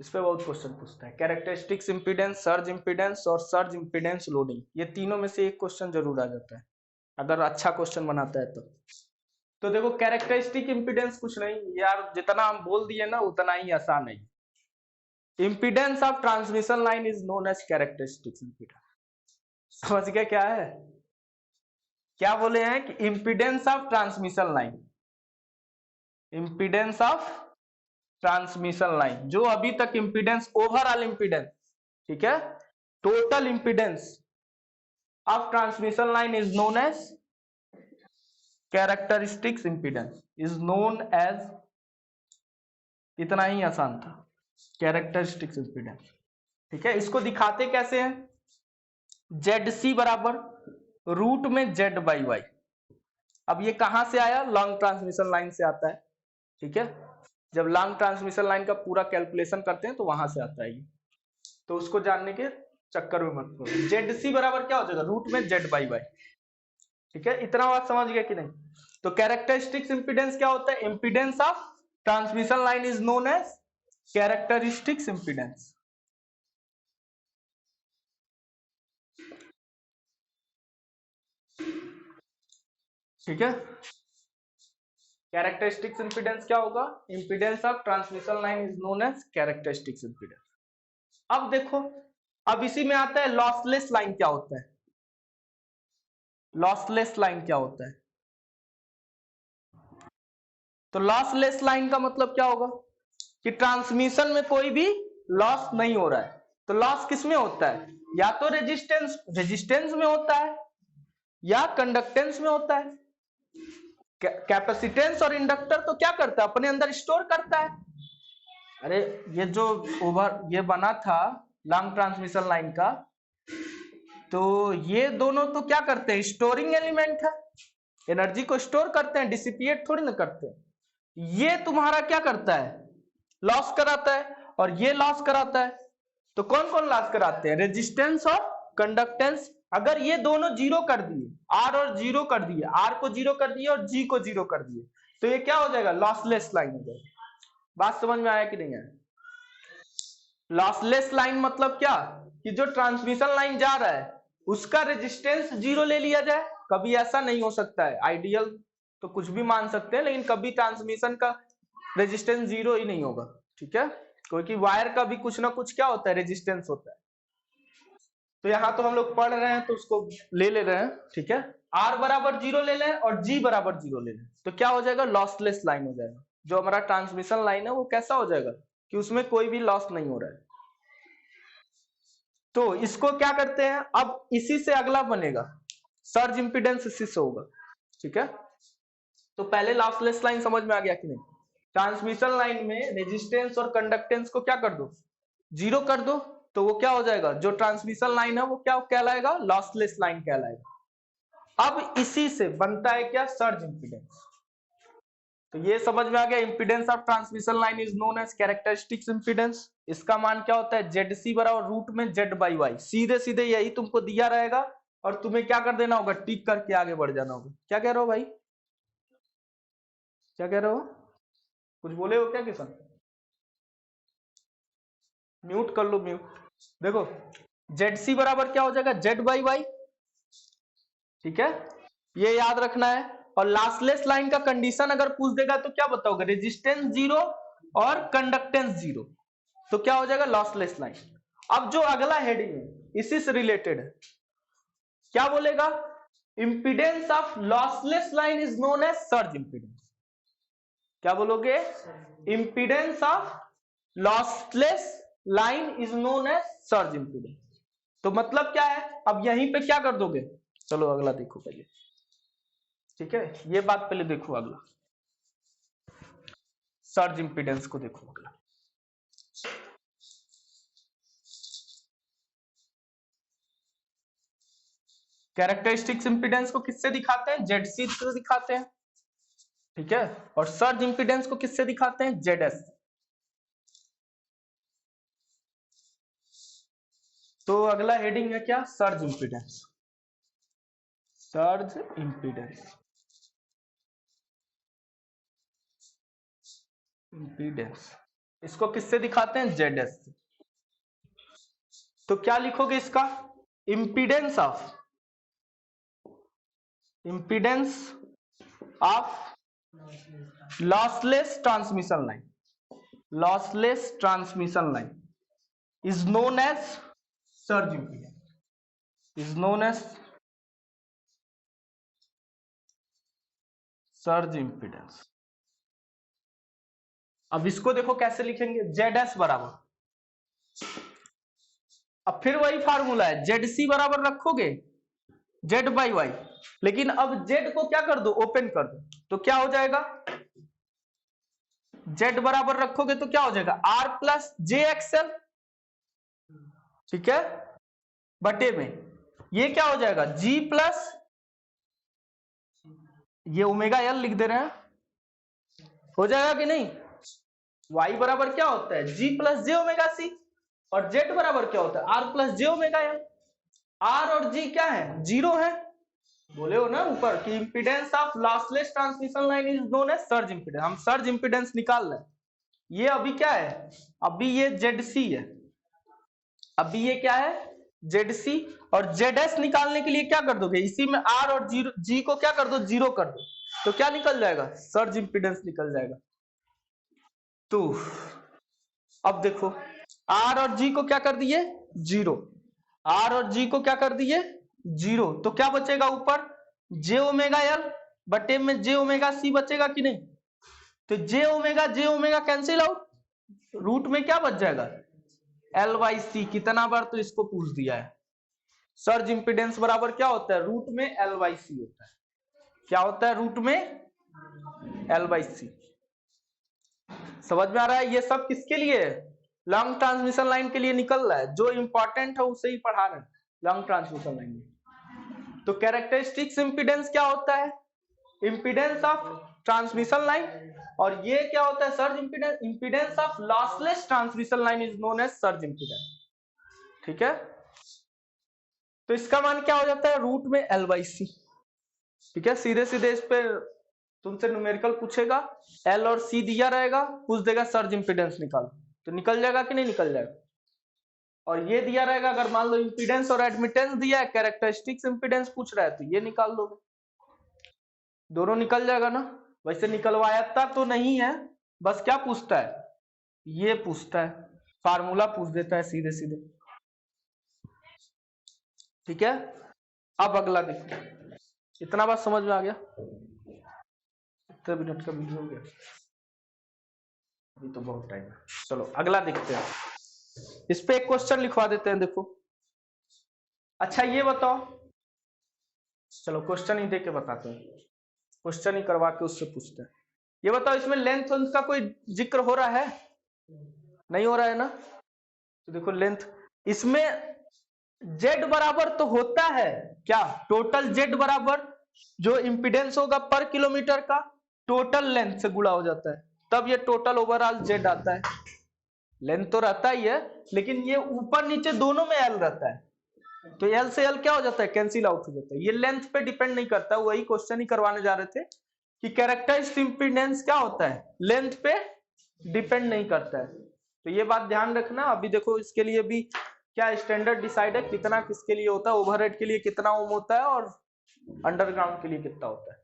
इस पे बहुत क्वेश्चन पूछता है। कैरेक्टरिस्टिक्स इम्पीडेंस, सर्ज इम्पीडेंस और सर्ज इम्पीडेंस लोडिंग, ये तीनों में से एक क्वेश्चन जरूर आ जाता है अगर अच्छा क्वेश्चन बनाता है तो देखो कैरेक्टरिस्टिक इम्पीडेंस कुछ नहीं यार, जितना हम बोल दिए ना उतना ही आसान है। Impedance of transmission line is known as characteristics impedance. समझ गए क्या है? क्या बोले हैं कि impedance of transmission line, impedance of transmission line, जो अभी तक इम्पीडेंस, ओवरऑल इम्पीडेंस, ठीक है, total impedance of transmission line is known as characteristics impedance, is known as, इतना ही आसान था, कैरेक्टरिस्टिक्स इम्पीडेंस। ठीक है, इसको दिखाते कैसे हैं? ZC बराबर रूट में Z/Y। अब ये कहां से आया? लॉन्ग ट्रांसमिशन लाइन से आता है। ठीक है, जब लॉन्ग ट्रांसमिशन लाइन का पूरा कैलकुलेशन करते हैं तो वहां से आता है ये, तो उसको जानने के चक्कर में मत पड़ो। ZC बराबर क्या हो जाएगा? रूट में Z/Y। ठीक है, इतना बात समझ गया कि नहीं? तो कैरेक्टरिस्टिक्स इंपीडेंस क्या होता है? Impedance of transmission line is known as characteristics impedance. ठीक है, कैरेक्टरिस्टिक्स इंपीडेंस क्या होगा? Impedance of transmission line is known as characteristics impedance. अब देखो, अब इसी में आता है लॉसलेस लाइन क्या होता है? लॉसलेस लाइन क्या होता है? तो लॉसलेस लाइन का मतलब क्या होगा? कि ट्रांसमिशन में कोई भी लॉस नहीं हो रहा है। तो लॉस किस में होता है? या तो रेजिस्टेंस में होता है या कंडक्टेंस में होता है। कैपेसिटेंस और इंडक्टर तो क्या करता है? अपने अंदर स्टोर करता है। अरे ये जो ये बना था लॉन्ग ट्रांसमिशन लाइन का, तो ये दोनों तो क्या करते हैं? स्टोरिंग एलिमेंट है, एनर्जी को स्टोर करते हैं, डिसिपिएट थोड़ी ना करते हैं। ये तुम्हारा क्या करता है? लॉस कराता है, और ये लॉस कराता है। तो कौन कौन लॉस कराते हैं? रेजिस्टेंस और कंडक्टेंस। अगर ये दोनों जीरो कर दिए, आर और जीरो कर दिए, आर को जीरो कर दिए और जी को जीरो कर दिए, तो ये क्या हो जाएगा? लॉसलेस लाइन हो जाएगा। बात समझ में आया कि नहीं आया? लॉसलेस लाइन मतलब क्या? कि जो ट्रांसमिशन लाइन जा रहा है उसका रेजिस्टेंस जीरो ले लिया जाए। कभी ऐसा नहीं हो सकता है, आइडियल तो कुछ भी मान सकते हैं, लेकिन कभी ट्रांसमिशन का रेजिस्टेंस जीरो ही नहीं होगा। ठीक है, क्योंकि वायर का भी कुछ ना कुछ क्या होता है? रेजिस्टेंस होता है। तो यहाँ तो हम लोग पढ़ रहे हैं तो उसको ले रहे हैं। ठीक है, आर बराबर जीरो ले लें और जी बराबर जीरो ले लें, तो क्या हो जाएगा? लॉसलेस लाइन हो जाएगा। जो हमारा ट्रांसमिशन लाइन है वो कैसा हो जाएगा? कि उसमें कोई भी लॉस नहीं हो रहा है। तो इसको क्या करते हैं? अब इसी से अगला बनेगा सर्ज इंपीडेंस, इसी से होगा। ठीक है, तो पहले लॉसलेस लाइन समझ में आ गया कि नहीं? ट्रांसमिशन लाइन में रेजिस्टेंस और कंडक्टेंस को क्या कर दो? जीरो कर दो, तो वो क्या हो जाएगा? जो ट्रांसमिशन लाइन है वो क्या कहलाएगा? लॉसलेस लाइन कहलाएगा। अब इसी से बनता है क्या? Surge impedance. तो ये समझ में आ गया, impedance of transmission line is known as characteristics impedance. इसका मान क्या होता है? ZC बराबर रूट में Z/Y। सीधे सीधे यही तुमको दिया रहेगा और तुम्हें क्या कर देना होगा? टिक करके आगे बढ़ जाना होगा। क्या कह रहे हो भाई? क्या कह रहे हो? कुछ बोले हो क्या किसान? म्यूट कर लो, म्यूट। देखो, ZC बराबर क्या हो जाएगा? Z/Y। ठीक है, ये याद रखना है। और लॉसलेस लाइन का कंडीशन अगर पूछ देगा तो क्या बताओगे? रेजिस्टेंस जीरो और कंडक्टेंस जीरो, तो क्या हो जाएगा? Lossless line. अब जो अगला हेडिंग है इसी से रिलेटेड है, क्या बोलेगा? Impedance of lossless line is known as surge impedance. क्या बोलोगे? Impedance of lossless line is known as surge impedance. तो मतलब क्या है? अब यहीं पे क्या कर दोगे? चलो अगला देखो पहले। ठीक है, ये बात पहले देखो, अगला सर्ज इंपीडेंस को देखो अगला। कैरेक्टरिस्टिक्स इंपीडेंस को किससे दिखाते हैं? ZC से दिखाते हैं। ठीक है, और सर्ज इंपीडेंस को किससे दिखाते हैं? ZS। तो अगला हेडिंग है क्या? Surge impedance. Surge impedance, impedance. इसको किससे दिखाते हैं? ZS से। तो क्या लिखोगे इसका? Impedance of lossless transmission line, lossless transmission line is known as surge impedance, is known as surge impedance. अब इसको देखो कैसे लिखेंगे? ZS बराबर, अब फिर वही फार्मूला है, ZC बराबर रखोगे Z/Y, लेकिन अब Z को क्या कर दो? ओपन कर दो, तो क्या हो जाएगा? Z बराबर रखोगे तो क्या हो जाएगा? R प्लस JXL, ठीक है, बटे में ये क्या हो जाएगा? G प्लस ये ओमेगा L लिख दे रहे हैं, हो जाएगा कि नहीं? Y बराबर क्या होता है? G plus J omega C, और Z बराबर क्या होता है? R plus J omega L। R और G क्या है? जीरो है। बोले हो ना ऊपर कि impedance of lossless transmission line is known as surge impedance. हम सर्ज इंपीडेंस निकाल रहे हैं। ये अभी क्या है? अभी ये ZC है, अभी ये क्या है? ZC। और ZS निकालने के लिए क्या कर दोगे? इसी में R और G को क्या कर दो? जीरो कर दो, तो क्या निकल जाएगा? सर्ज इंपीडेंस निकल जाएगा। तो अब देखो R और G को क्या कर दिए? जीरो। R और G को क्या कर दिए? जीरो। तो क्या बचेगा ऊपर? J ओमेगा L बटे में J ओमेगा C बचेगा कि नहीं? तो J omega cancel out, root में क्या बच जाएगा? L/C। कितना बार तो इसको पूछ दिया है। सर्ज इंपीडेंस बराबर क्या होता है? रूट में L/C होता है। क्या होता है? रूट में L/C। समझ में आ रहा है? ये सब किसके लिए है? लॉन्ग ट्रांसमिशन लाइन के लिए निकल रहा है, जो इंपॉर्टेंट है उसे ही पढ़ा रहे हैं लॉन्ग ट्रांसमिशन लाइन में। तो कैरेक्टरिस्टिक्स इंपीडेंस क्या होता है? Impedance of transmission line. और ये क्या होता है? Surge impedance. Impedance of lossless transmission line is known as surge impedance, ठीक है। तो इसका मान क्या हो जाता है? रूट में L/C, ठीक है। सीधे सीधे इस पे तुमसे न्यूमेरिकल पूछेगा, L और C दिया रहेगा, पूछ देगा सर्ज इंपीडेंस निकालो, तो निकल जाएगा कि नहीं निकल जाएगा। और ये दिया रहेगा, अगर मान लो इंपीडेंस और एडमिटेंस दिया है, कैरेक्टरिस्टिक्स इंपीडेंस पूछ रहा है, तो ये निकाल लोगे, दोनों निकल जाएगा ना। वैसे निकलवाया तो नहीं है, बस क्या पूछता है? ये पूछता है, फार्मूला पूछ देता है सीधे सीधे, ठीक है। अब अगला देखो, इतना बात समझ में आ गया? कितने मिनट का वीडियो हो गया? अभी तो बहुत टाइम है। चलो अगला देखते हैं। इस पे एक क्वेश्चन लिखवा देते हैं, देखो। अच्छा ये बताओ, चलो क्वेश्चन ही दे के बताते हैं, क्वेश्चन ही करवा के उससे पूछते हैं। ये बताओ, इसमें लेंथ का कोई जिक्र हो रहा है? नहीं हो रहा है ना। तो देखो लेंथ, इसमें Z बराबर तो होता है क्या? टोटल Z बराबर जो इंपीडेंस होगा पर किलोमीटर का टोटल लेंथ से गुणा हो जाता है, तब ये टोटल ओवरऑल Z आता है। लेंथ तो रहता ही है, लेकिन ये ऊपर नीचे दोनों में L रहता है, तो L से L क्या हो जाता है? कैंसिल आउट हो जाता है। ये लेंथ पे डिपेंड नहीं करता, वही क्वेश्चन ही करवाने जा रहे थे कि कैरेक्टरिस्टिक इंपीडेंस क्या होता है, लेंथ पे डिपेंड नहीं करता है। तो ये बात ध्यान रखना। अभी देखो इसके लिए भी क्या स्टैंडर्ड डिसाइड है, कितना किसके लिए होता है, ओवरहेड के लिए कितना ओम होता है और अंडरग्राउंड के लिए कितना होता है।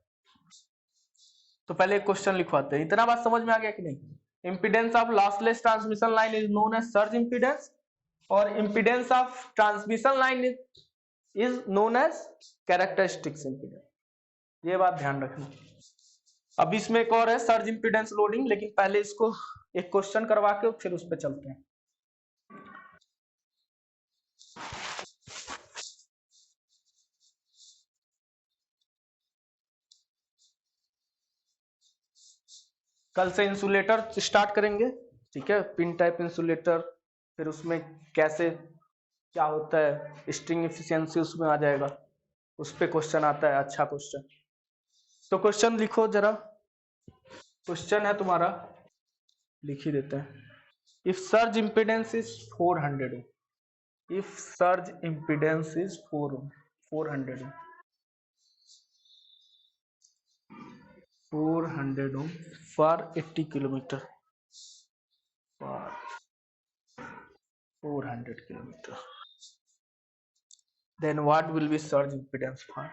तो पहले एक क्वेश्चन लिखवाते हैं। इतना बात समझ में आ गया कि नहीं? Impedance of lossless transmission line is known as surge impedance, और impedance of transmission line is known as characteristics impedance. ये बात ध्यान रखना। अब इसमें एक और है सर्ज इंपीडेंस लोडिंग, लेकिन पहले इसको एक क्वेश्चन करवा के फिर उस पर चलते हैं। कल से इंसुलेटर स्टार्ट करेंगे, ठीक है। पिन टाइप इंसुलेटर, फिर उसमें कैसे क्या होता है, स्ट्रिंग एफिशिएंसी उसमें आ जाएगा, उस पे क्वेश्चन आता है, अच्छा क्वेश्चन। तो क्वेश्चन लिखो जरा, क्वेश्चन है तुम्हारा, लिख ही देते हैं। If surge impedance is 400, if surge impedance is 400 400 ohm for 80 kilometer, for 400 kilometer. Then what will be surge impedance for?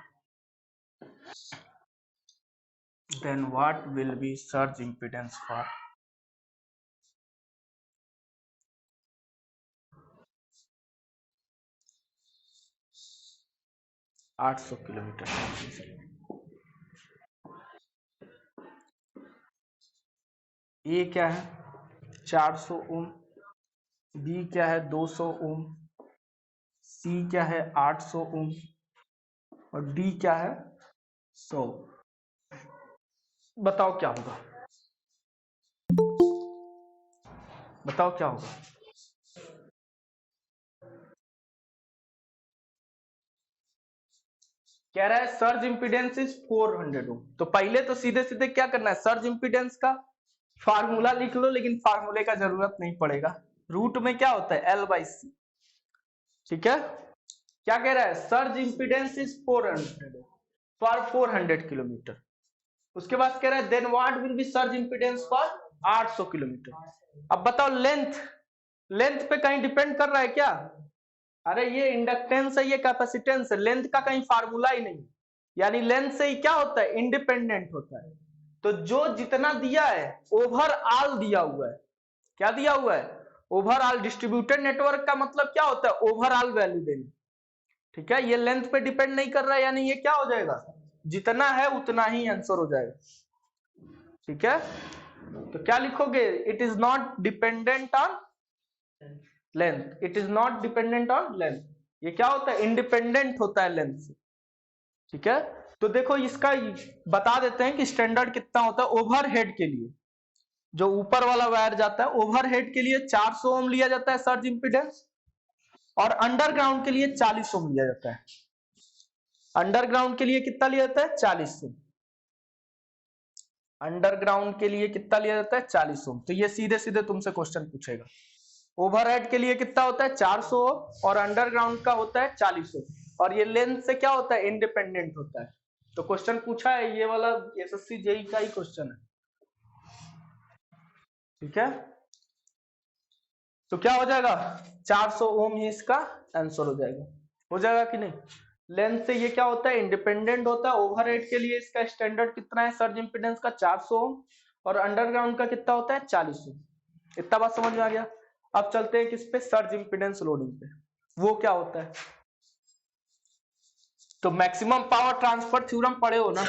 Then what will be surge impedance for 800 kilometre? A क्या है 400 ओम, बी क्या है 200 ओम, सी क्या है 800 ओम और डी क्या है 100। बताओ क्या होगा, बताओ क्या होगा। कह रहा है सर्ज इंपीडेंस इज 400 ओम। तो पहले तो सीधे सीधे क्या करना है, सर्ज इंपीडेंस का फार्मूला लिख लो, लेकिन फार्मूले का जरूरत नहीं पड़ेगा। रूट में क्या होता है L/C, ठीक है। क्या कह रहा है, surge impedance is 400 for 400 kilometer. उसके बाद कह रहा है then what will be surge impedance for 800 kilometer. अब बताओ लेंथ, लेंथ पे कहीं डिपेंड कर रहा है क्या? अरे ये इंडक्टेंस है, ये कैपेसिटेंस है, लेंथ का कहीं फार्मूला ही नहीं। यानी लेंथ से ही क्या होता है, इंडिपेंडेंट होता है। तो जो जितना दिया है ओवरऑल दिया हुआ है, क्या दिया हुआ है, ओवरऑल। डिस्ट्रीब्यूटेड नेटवर्क का मतलब क्या होता है, ओवरऑल वैल्यू देना, ठीक है। ये लेंथ पे डिपेंड नहीं कर रहा है, यानी ये क्या हो जाएगा, जितना है उतना ही आंसर हो जाएगा, ठीक है। तो क्या लिखोगे, it is not dependent on length, it is not dependent on length. ये क्या होता है, इंडिपेंडेंट होता है लेंथ से, ठीक है। तो देखो इसका बता देते हैं कि स्टैंडर्ड कितना होता है ओवरहेड के लिए। जो ऊपर वाला वायर जाता है ओवरहेड के लिए 400 ओम लिया जाता है सर्ज इंपीडेंस, और अंडरग्राउंड के लिए 40 ओम लिया जाता है। अंडरग्राउंड के लिए कितना लिया जाता है, 40 ओम। अंडरग्राउंड के लिए कितना लिया जाता है, 40 ओम। तो ये सीधे सीधे तुमसे क्वेश्चन पूछेगा, ओवरहेड के लिए कितना होता है 400 और अंडरग्राउंड का होता है 40 और ये लेंथ से क्या होता है, इंडिपेंडेंट होता है। तो क्वेश्चन पूछा है ये वाला एसएससी जेई का ही क्वेश्चन है, ठीक है। तो क्या हो जाएगा 400 ओम, ये इसका आंसर हो जाएगा। हो जाएगा कि नहीं। लेंथ से ये क्या होता है, इंडिपेंडेंट होता है। ओवरहेड के लिए इसका स्टैंडर्ड कितना है सर्ज इंपीडेंस का 400 ओम और अंडरग्राउंड का कितना होता है 40 ओम। इतना बात समझ में आ गया। अब चलते हैं किस पे, सर्ज इंपीडेंस लोडिंग पे। वो क्या होता है, तो मैक्सिमम पावर ट्रांसफर थ्योरम पढ़े हो ना,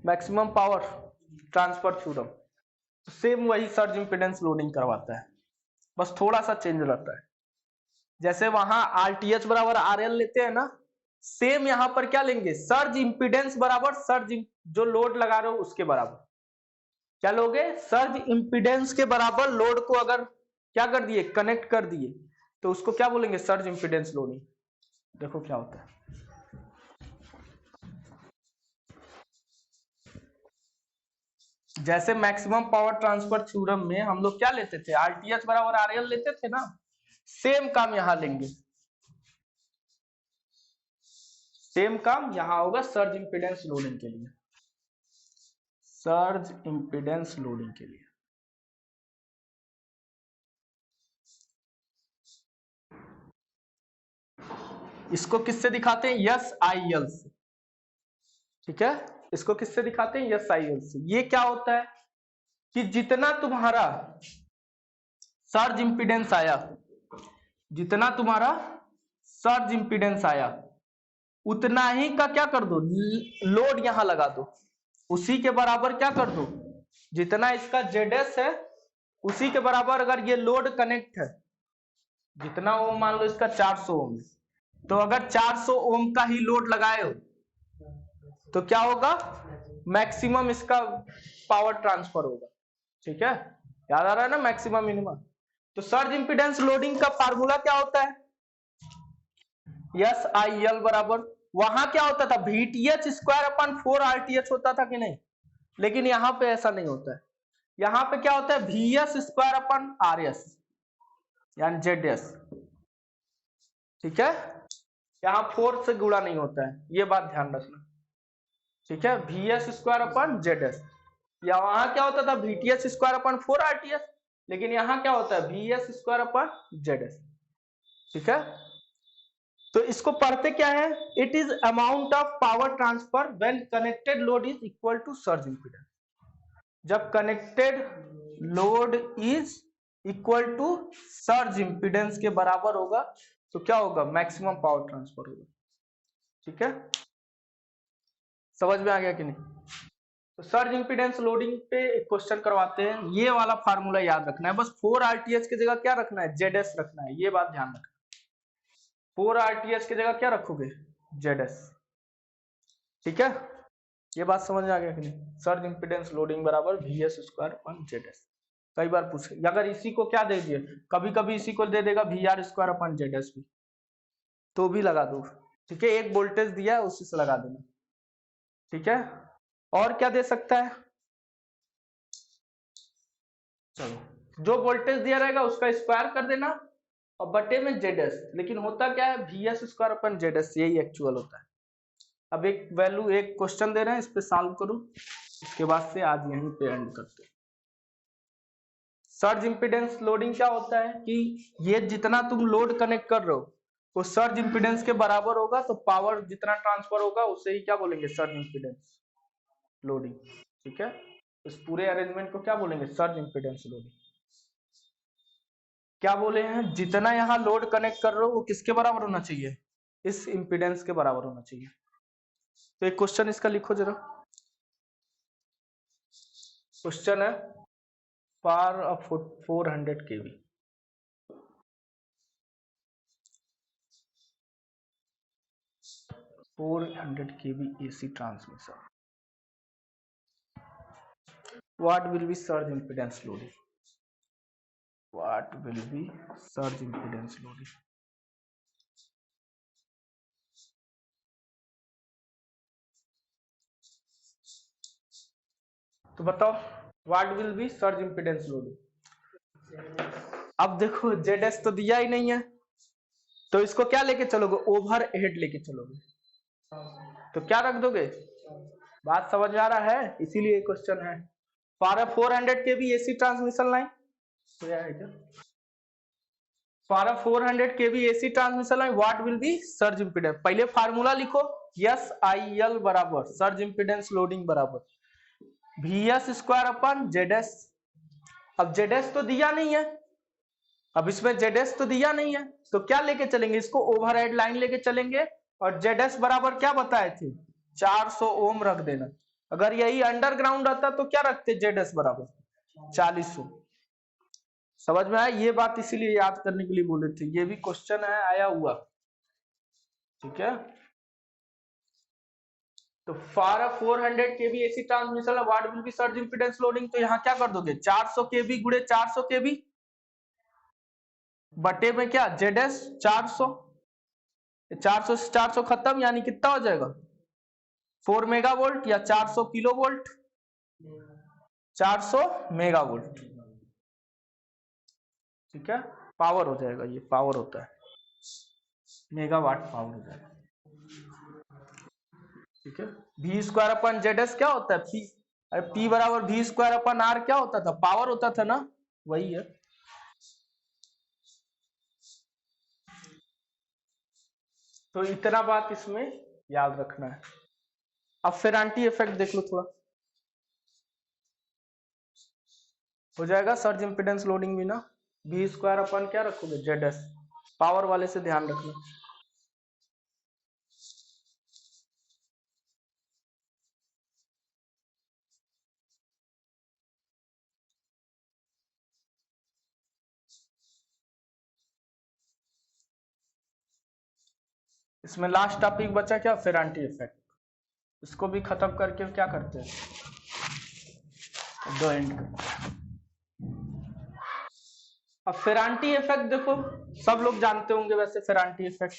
maximum power transfer theorem. Same वही सर्ज इंपीडेंस लोडिंग करवाता है, बस थोड़ा सा चेंज रहता है। जैसे वहां RTH बराबर RL लेते हैं ना, सेम यहां पर क्या लेंगे, सर्ज इंपीडेंस बराबर सर्ज जो लोड लगा रहे हो उसके बराबर। क्या लोगे, सर्ज इंपीडेंस के बराबर लोड को अगर क्या कर दिए, कनेक्ट कर दिए, तो उसको क्या बोलेंगे, सर्ज इंपीडेंस लोडिंग। देखो क्या होता है, जैसे मैक्सिमम पावर ट्रांसफर थ्योरम में हम लोग क्या लेते थे, RTH बराबर RL लेते थे ना, सेम काम यहां लेंगे। सेम काम यहां होगा सर्ज इंपीडेंस लोडिंग के लिए, सर्ज इंपीडेंस लोडिंग के लिए। इसको किससे दिखाते हैं, SIL से, ठीक है। इसको किससे दिखाते हैं, SIL से। ये क्या होता है कि जितना तुम्हारा सर्ज इंपीडेंस आया, जितना तुम्हारा सर्ज इंपीडेंस आया उतना ही का क्या कर दो, लोड यहां लगा दो, उसी के बराबर क्या कर दो, जितना इसका ZS है उसी के बराबर अगर ये लोड कनेक्ट है, जितना ओम मान लो इसका 400 ओम, तो अगर 400 ओम का ही लोड लगाए हो तो क्या होगा, मैक्सिमम इसका पावर ट्रांसफर होगा, ठीक है। याद आ रहा है ना, मैक्सिमम मिनिमम। तो सर्ज इंपीडेंस लोडिंग का फार्मूला क्या होता है, SIL बराबर, वहां क्या होता था, VTH स्क्वायर अपन 4 RTH होता था कि नहीं, लेकिन यहां पे ऐसा नहीं होता है। यहां पे क्या होता है, VS स्क्वायर अपन RS यानी ZS, ठीक है। यहाँ 4 से गुणा नहीं होता है, ये बात ध्यान रखना, ठीक है। VS स्क्वायर अपन ZS, या वहां क्या होता था, VTH स्क्वायर अपन 4 RTH, लेकिन यहाँ क्या होता है VS स्क्वायर अपॉन ZS। ठीक है, तो इसको पढ़ते क्या है, it is amount of power transfer when connected load is equal to surge impedance. जब connected load is equal to surge impedance के बराबर होगा तो क्या होगा, मैक्सिमम पावर ट्रांसफर होगा। ठीक है, समझ में आ गया कि नहीं? तो सर्ज इंपीडेंस लोडिंग पे एक क्वेश्चन करवाते हैं, ये वाला फार्मूला याद रखना है, बस 4 RTH की जगह क्या रखना है, ZS रखना है, ये बात ध्यान रखना। 4 RTH की जगह क्या रखोगे, ZS। ठीक है, ये बात समझ में आ गया कि नहीं? सर्ज इंपीडेंस लोडिंग बराबर VS स्क्वायर अपॉन ZS। कई बार पूछे, अगर इसी को क्या दे दिए, कभी कभी इसी को दे देगा VR स्क्वायर अपॉन ZS भी, तो भी लगा दो। ठीक है, एक वोल्टेज दिया है उसी से लगा देना। ठीक है, और क्या दे सकता है, चलो जो वोल्टेज दिया रहेगा उसका स्क्वायर कर देना और बटे में ZS, लेकिन होता क्या है VS स्क्वायर अपन ZS, यही एक्चुअल होता है। अब एक वैल्यू, एक क्वेश्चन दे रहे हैं, इस पे सॉल्व करो, इसके बाद से आज यहीं पे एंड करते हैं। सर्ज इंपीडेंस लोडिंग क्या होता है कि ये जितना तुम लोड कनेक्ट कर रहे हो वो सर्ज इंपीडेंस के बराबर होगा, तो पावर जितना ट्रांसफर होगा उसे ही क्या बोलेंगे, सर्ज इंपीडेंस लोडिंग। ठीक है, इस पूरे अरेंजमेंट को क्या बोलेंगे, सर्ज इंपीडेंस लोडिंग। क्या बोले हैं, जितना यहाँ लोड कनेक्ट कर रहे हो वो किसके बराबर होना चाहिए, इस इंपीडेंस के बराबर होना चाहिए। तो एक क्वेश्चन इसका लिखो जरा, क्वेश्चन है power of 400 kV, AC transmission, what will be surge impedance loading, what will be surge impedance loading। तो बताओ what will be surge impedance loading। अब देखो ZS तो दिया ही नहीं है, तो इसको क्या लेके चलोगे, ओवर हेड लेके चलोगे, तो क्या रख दोगे, बात समझ में आ रहा है, इसीलिए क्वेश्चन है। For 400 kV AC transmission line, तो यह है क्या, for 400 kV AC transmission line what will be surge impedance. पहले फार्मूला लिखो, SIL बराबर सर्ज इंपीडेंस लोडिंग बराबर VS स्क्वायर अपन ZS। अब ZS तो दिया नहीं है, अब इसमें ZS तो दिया नहीं है, तो क्या लेके चलेंगे, इसको ओवरहेड लाइन लेके चलेंगे और ZS बराबर क्या बताए थे, 400 ओम रख देना। अगर यही अंडरग्राउंड रहता तो क्या रखते, ZS बराबर 40 ओम। समझ में आया, ये बात इसीलिए याद करने के लिए बोले थे, ये भी क्वेश्चन है आया हुआ। ठीक है, तो for 400 kV AC transmission what will be surge impedance loading, तो यहाँ क्या कर दोगे, 400 kV गुणे 400 kV बटे में क्या ZS 400, 400 से 400 खत्म, यानी कितना हो जाएगा 4 मेगावोल्ट या 400 किलो वोल्ट, 400 मेगावोल्ट। ठीक है, पावर हो जाएगा, ये पावर होता है, मेगावाट पावर हो जाएगा। ठीक है, V स्क्वायर अपन ZS क्या होता है, P बराबर V स्क्वायर अपन R क्या होता था, पावर होता था ना, वही है। तो इतना बात इसमें याद रखना है। अब फेरांटी इफेक्ट देख लो थोड़ा, हो जाएगा सर्ज इंपीडेंस लोडिंग भी ना, V स्क्वायर अपन क्या रखोगे, ZS, पावर वाले से ध्यान रखना। इसमें लास्ट टॉपिक बचा क्या, फेरांटी इफेक्ट, इसको भी खत्म करके क्या करते हैं, दो एंड करते हैं। अब फेरांटी इफेक्ट देखो, सब लोग जानते होंगे वैसे फेरांटी इफेक्ट,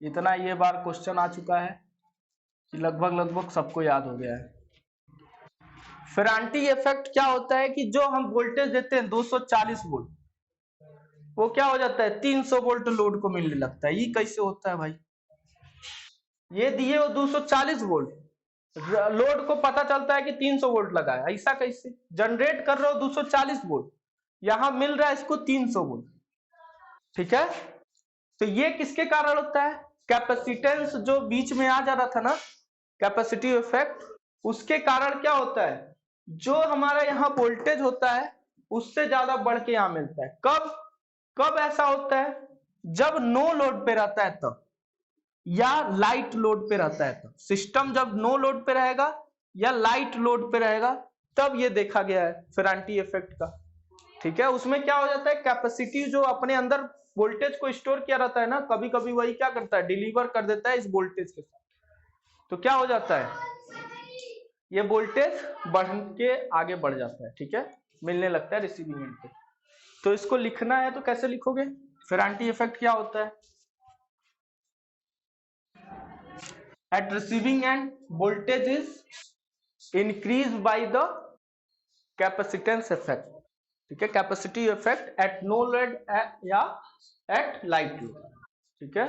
इतना ये बार क्वेश्चन आ चुका है कि लगभग सबको याद हो गया है। फेरांटी इफेक्ट क्या होता है कि जो हम वोल्टेज देते हैं 240 वोल्ट, वो क्या हो जाता है 300 वोल्ट लोड को मिलने लगता है। ये कैसे होता है भाई, ये दिए हो 240 वोल्ट, लोड को पता चलता है कि 300 वोल्ट लगा है, ऐसा कैसे, जनरेट कर रहे हो 240 वोल्ट, यहां मिल रहा है इसको 300 वोल्ट, ठीक है। तो ये किसके कारण होता है, कैपेसिटेंस जो बीच में आ जा रहा था ना, कैपेसिटिव इफेक्ट, उसके कारण क्या होता है, जो हमारा यहाँ वोल्टेज होता है उससे ज्यादा बढ़ के यहाँ मिलता है। कब कब ऐसा होता है, जब नो लोड पे रहता है तब, या लाइट लोड पे रहता है तब। सिस्टम जब नो लोड पे रहेगा या लाइट लोड पे रहेगा तब ये देखा गया है फेरांटी इफेक्ट का, ठीक है। उसमें क्या हो जाता है, कैपेसिटी जो अपने अंदर वोल्टेज को स्टोर किया रहता है ना, कभी कभी वही क्या करता है, डिलीवर कर देता है इस वोल्टेज के साथ। तो क्या हो जाता है, ये वोल्टेज बढ़ के आगे बढ़ जाता है, ठीक है, मिलने लगता है रिसीविंग एंड पे। तो इसको लिखना है तो कैसे लिखोगे, फेरांटी इफेक्ट क्या होता है, at receiving end voltage is increase by the capacitance effect, ठीक है, capacity effect at no load या एट लाइट लोड, ठीक है।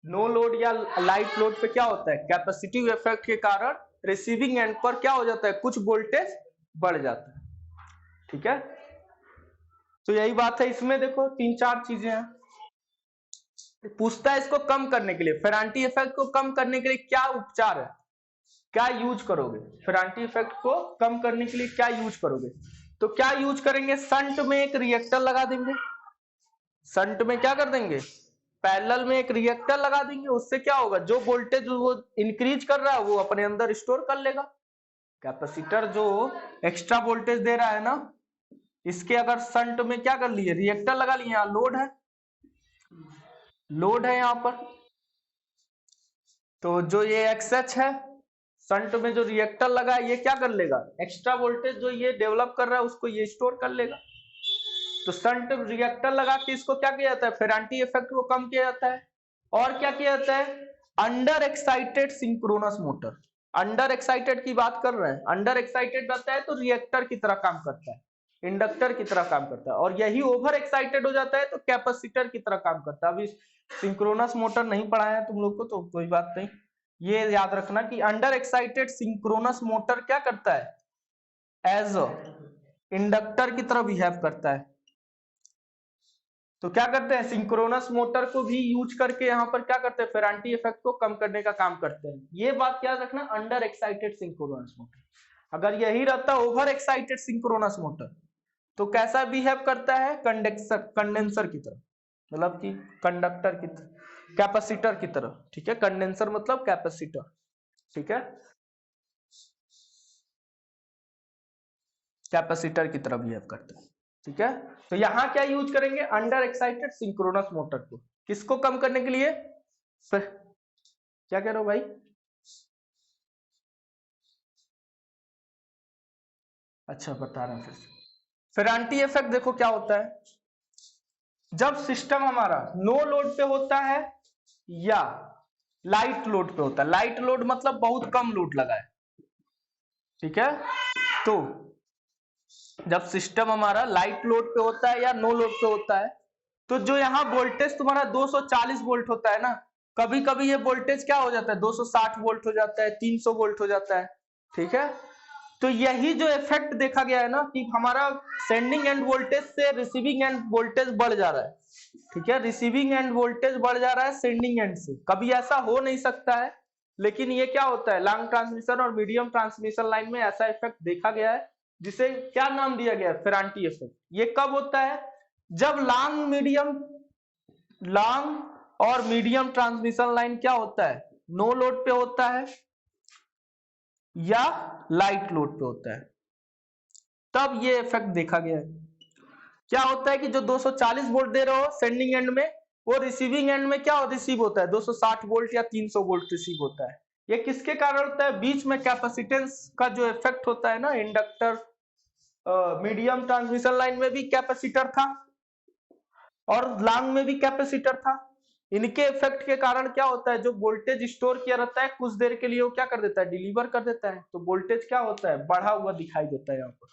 नो लोड या लाइट लोड पे क्या होता है, कैपेसिटिव इफेक्ट के कारण रिसीविंग एंड पर क्या हो जाता है, कुछ वोल्टेज बढ़ जाता है, ठीक है। तो यही बात है, इसमें देखो 3-4 चीजें हैं। पूछता है इसको कम करने के लिए, फेरांटी इफेक्ट को कम करने के लिए क्या उपचार है, क्या यूज करोगे, फेरांटी इफेक्ट को कम करने के लिए क्या यूज करोगे। तो क्या यूज करेंगे, शंट में एक रिएक्टर लगा देंगे, शंट में क्या कर देंगे, पैरेलल में एक रिएक्टर लगा देंगे। उससे क्या होगा, जो वोल्टेज वो इंक्रीज कर रहा है वो अपने अंदर स्टोर कर लेगा। कैपेसिटर जो एक्स्ट्रा वोल्टेज दे रहा है ना, इसके अगर शंट में क्या कर लिए, रिएक्टर लगा लिए, यहाँ लोड है, लोड है यहाँ पर, तो जो ये XH है, शंट में जो रिएक्टर लगा है ये क्या कर लेगा, एक्स्ट्रा वोल्टेज जो ये डेवलप कर रहा है उसको ये स्टोर कर लेगा। तो शंट रिएक्टर लगा के इसको क्या किया जाता है, फेरांटी इफेक्ट को कम किया जाता है। और क्या किया जाता है, under excited synchronous motor, under excited की बात कर रहे हैं, अंडर एक्साइटेड रहता है तो रिएक्टर की तरह काम करता है, इंडक्टर की तरह काम करता है, और यही ओवर एक्साइटेड हो जाता है तो कैपेसिटर की तरह काम करता है। अभी सिंक्रोनस मोटर नहीं पढ़ाया है तुम लोग को तो कोई बात नहीं, ये याद रखना कि अंडर एक्साइटेड सिंक्रोनस मोटर क्या करता है, एज इंडक्टर की तरह बिहेव करता है। तो क्या करते हैं, सिंक्रोनस मोटर को भी यूज करके यहाँ पर क्या करते हैं, फेरांटी इफेक्ट को कम करने का काम करते हैं। ये बात याद रखना, अंडर एक्साइटेड सिंक्रोनस मोटर। अगर यही रहता ओवर एक्साइटेड सिंक्रोनस मोटर तो कैसा बिहेव करता है, कंडेंसर की तरह, मतलब कि कंडक्टर की तरह, कैपेसिटर की तरह, ठीक है। कंडेंसर मतलब कैपेसिटर, ठीक है, कैपेसिटर की तरह बिहेव करता है, ठीक है। तो यहां क्या यूज करेंगे, अंडर एक्साइटेड सिंक्रोनस मोटर को, किसको कम करने के लिए, क्या कह रहे हो भाई, अच्छा बता रहे हैं फिर। फेरांटी इफेक्ट देखो क्या होता है, जब सिस्टम हमारा नो लोड पे होता है या लाइट लोड पे होता है, लाइट लोड मतलब बहुत कम लोड लगा है, ठीक है। तो जब सिस्टम हमारा लाइट लोड पे होता है या नो लोड पे होता है तो जो यहाँ वोल्टेज तुम्हारा 240 वोल्ट होता है ना, कभी कभी ये वोल्टेज क्या हो जाता है, 260 वोल्ट हो जाता है, 300 वोल्ट हो जाता है, ठीक है। तो यही जो इफेक्ट देखा गया है ना कि हमारा सेंडिंग एंड वोल्टेज से रिसीविंग एंड वोल्टेज बढ़ जा रहा है, ठीक है, रिसीविंग एंड वोल्टेज बढ़ जा रहा है सेंडिंग एंड से। कभी ऐसा हो नहीं सकता है, लेकिन ये क्या होता है, लॉन्ग ट्रांसमिशन और मीडियम ट्रांसमिशन लाइन में ऐसा इफेक्ट देखा गया है, जिसे क्या नाम दिया गया है, फेरांटी इफेक्ट। ये कब होता है, जब लॉन्ग और मीडियम ट्रांसमिशन लाइन क्या होता है, नो लोड पे होता है या लाइट लोड पे होता है, तब ये इफेक्ट देखा गया है। क्या होता है कि जो 240 वोल्ट दे रहे हो सेंडिंग एंड में, वो रिसीविंग एंड में क्या रिसीव होता है, 260 वोल्ट या 300 वोल्ट रिसीव होता है। ये किसके कारण होता है, बीच में कैपेसिटेंस का जो इफेक्ट होता है ना, इंडक्टर, मीडियम ट्रांसमिशन लाइन में भी कैपेसिटर था और लॉन्ग में भी कैपेसिटर था। इनके इफेक्ट के कारण क्या होता है, जो वोल्टेज स्टोर किया रहता है कुछ देर के लिए वो क्या कर देता है, डिलीवर कर देता है, तो वोल्टेज क्या होता है, बढ़ा हुआ दिखाई देता है यहाँ पर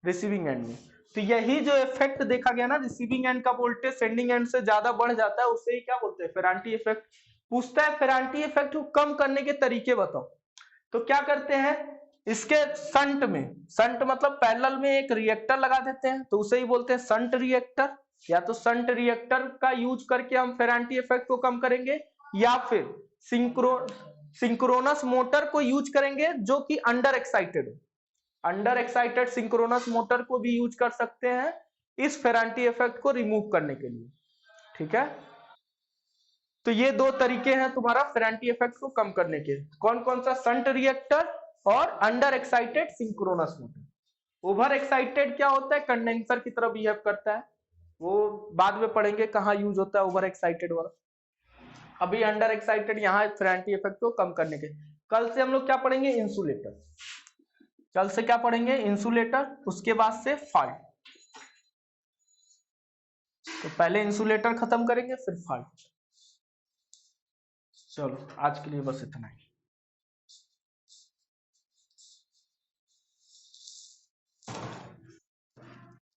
रिसीविंग एंड में। तो यही जो इफेक्ट देखा गया ना, रिसीविंग एंड का वोल्टेज सेंडिंग एंड से ज्यादा बढ़ जाता है, उससे ही क्या बोलते हैं, फेरांटी इफेक्ट। पूछता है फेरांटी इफेक्ट को कम करने के तरीके बताओ, तो क्या करते हैं, इसके संट मतलब पैरेलल में एक रिएक्टर लगा देते हैं, तो उसे ही बोलते हैं संट रिएक्टर। या तो संट रिएक्टर का यूज करके हम फेरांटी इफेक्ट को कम करेंगे, या फिर सिंक्रोनस मोटर को यूज करेंगे जो कि अंडर एक्साइटेड है। अंडर एक्साइटेड सिंक्रोनस मोटर को भी यूज कर सकते हैं इस फेरांटी इफेक्ट को रिमूव करने के लिए। ठीक है, तो ये दो तरीके हैं तुम्हारा फेरांटी इफेक्ट को कम करने के। कौन कौन सा? संट रिएक्टर और under excited synchronous motor. Over excited क्या होता है? कंडेंसर की तरह बिहेव करता है, वो बाद में पढ़ेंगे कहाँ यूज होता है ओवर एक्साइटेड वाला। अभी अंडर एक्साइटेड यहाँ फेरांटी इफेक्ट को कम करने के। कल से हम लोग क्या पढ़ेंगे? इंसुलेटर। कल से क्या पढ़ेंगे? इंसुलेटर, उसके बाद से फॉल्ट। तो पहले इंसुलेटर खत्म करेंगे फिर फॉल्ट। चलो आज के लिए बस इतना ही।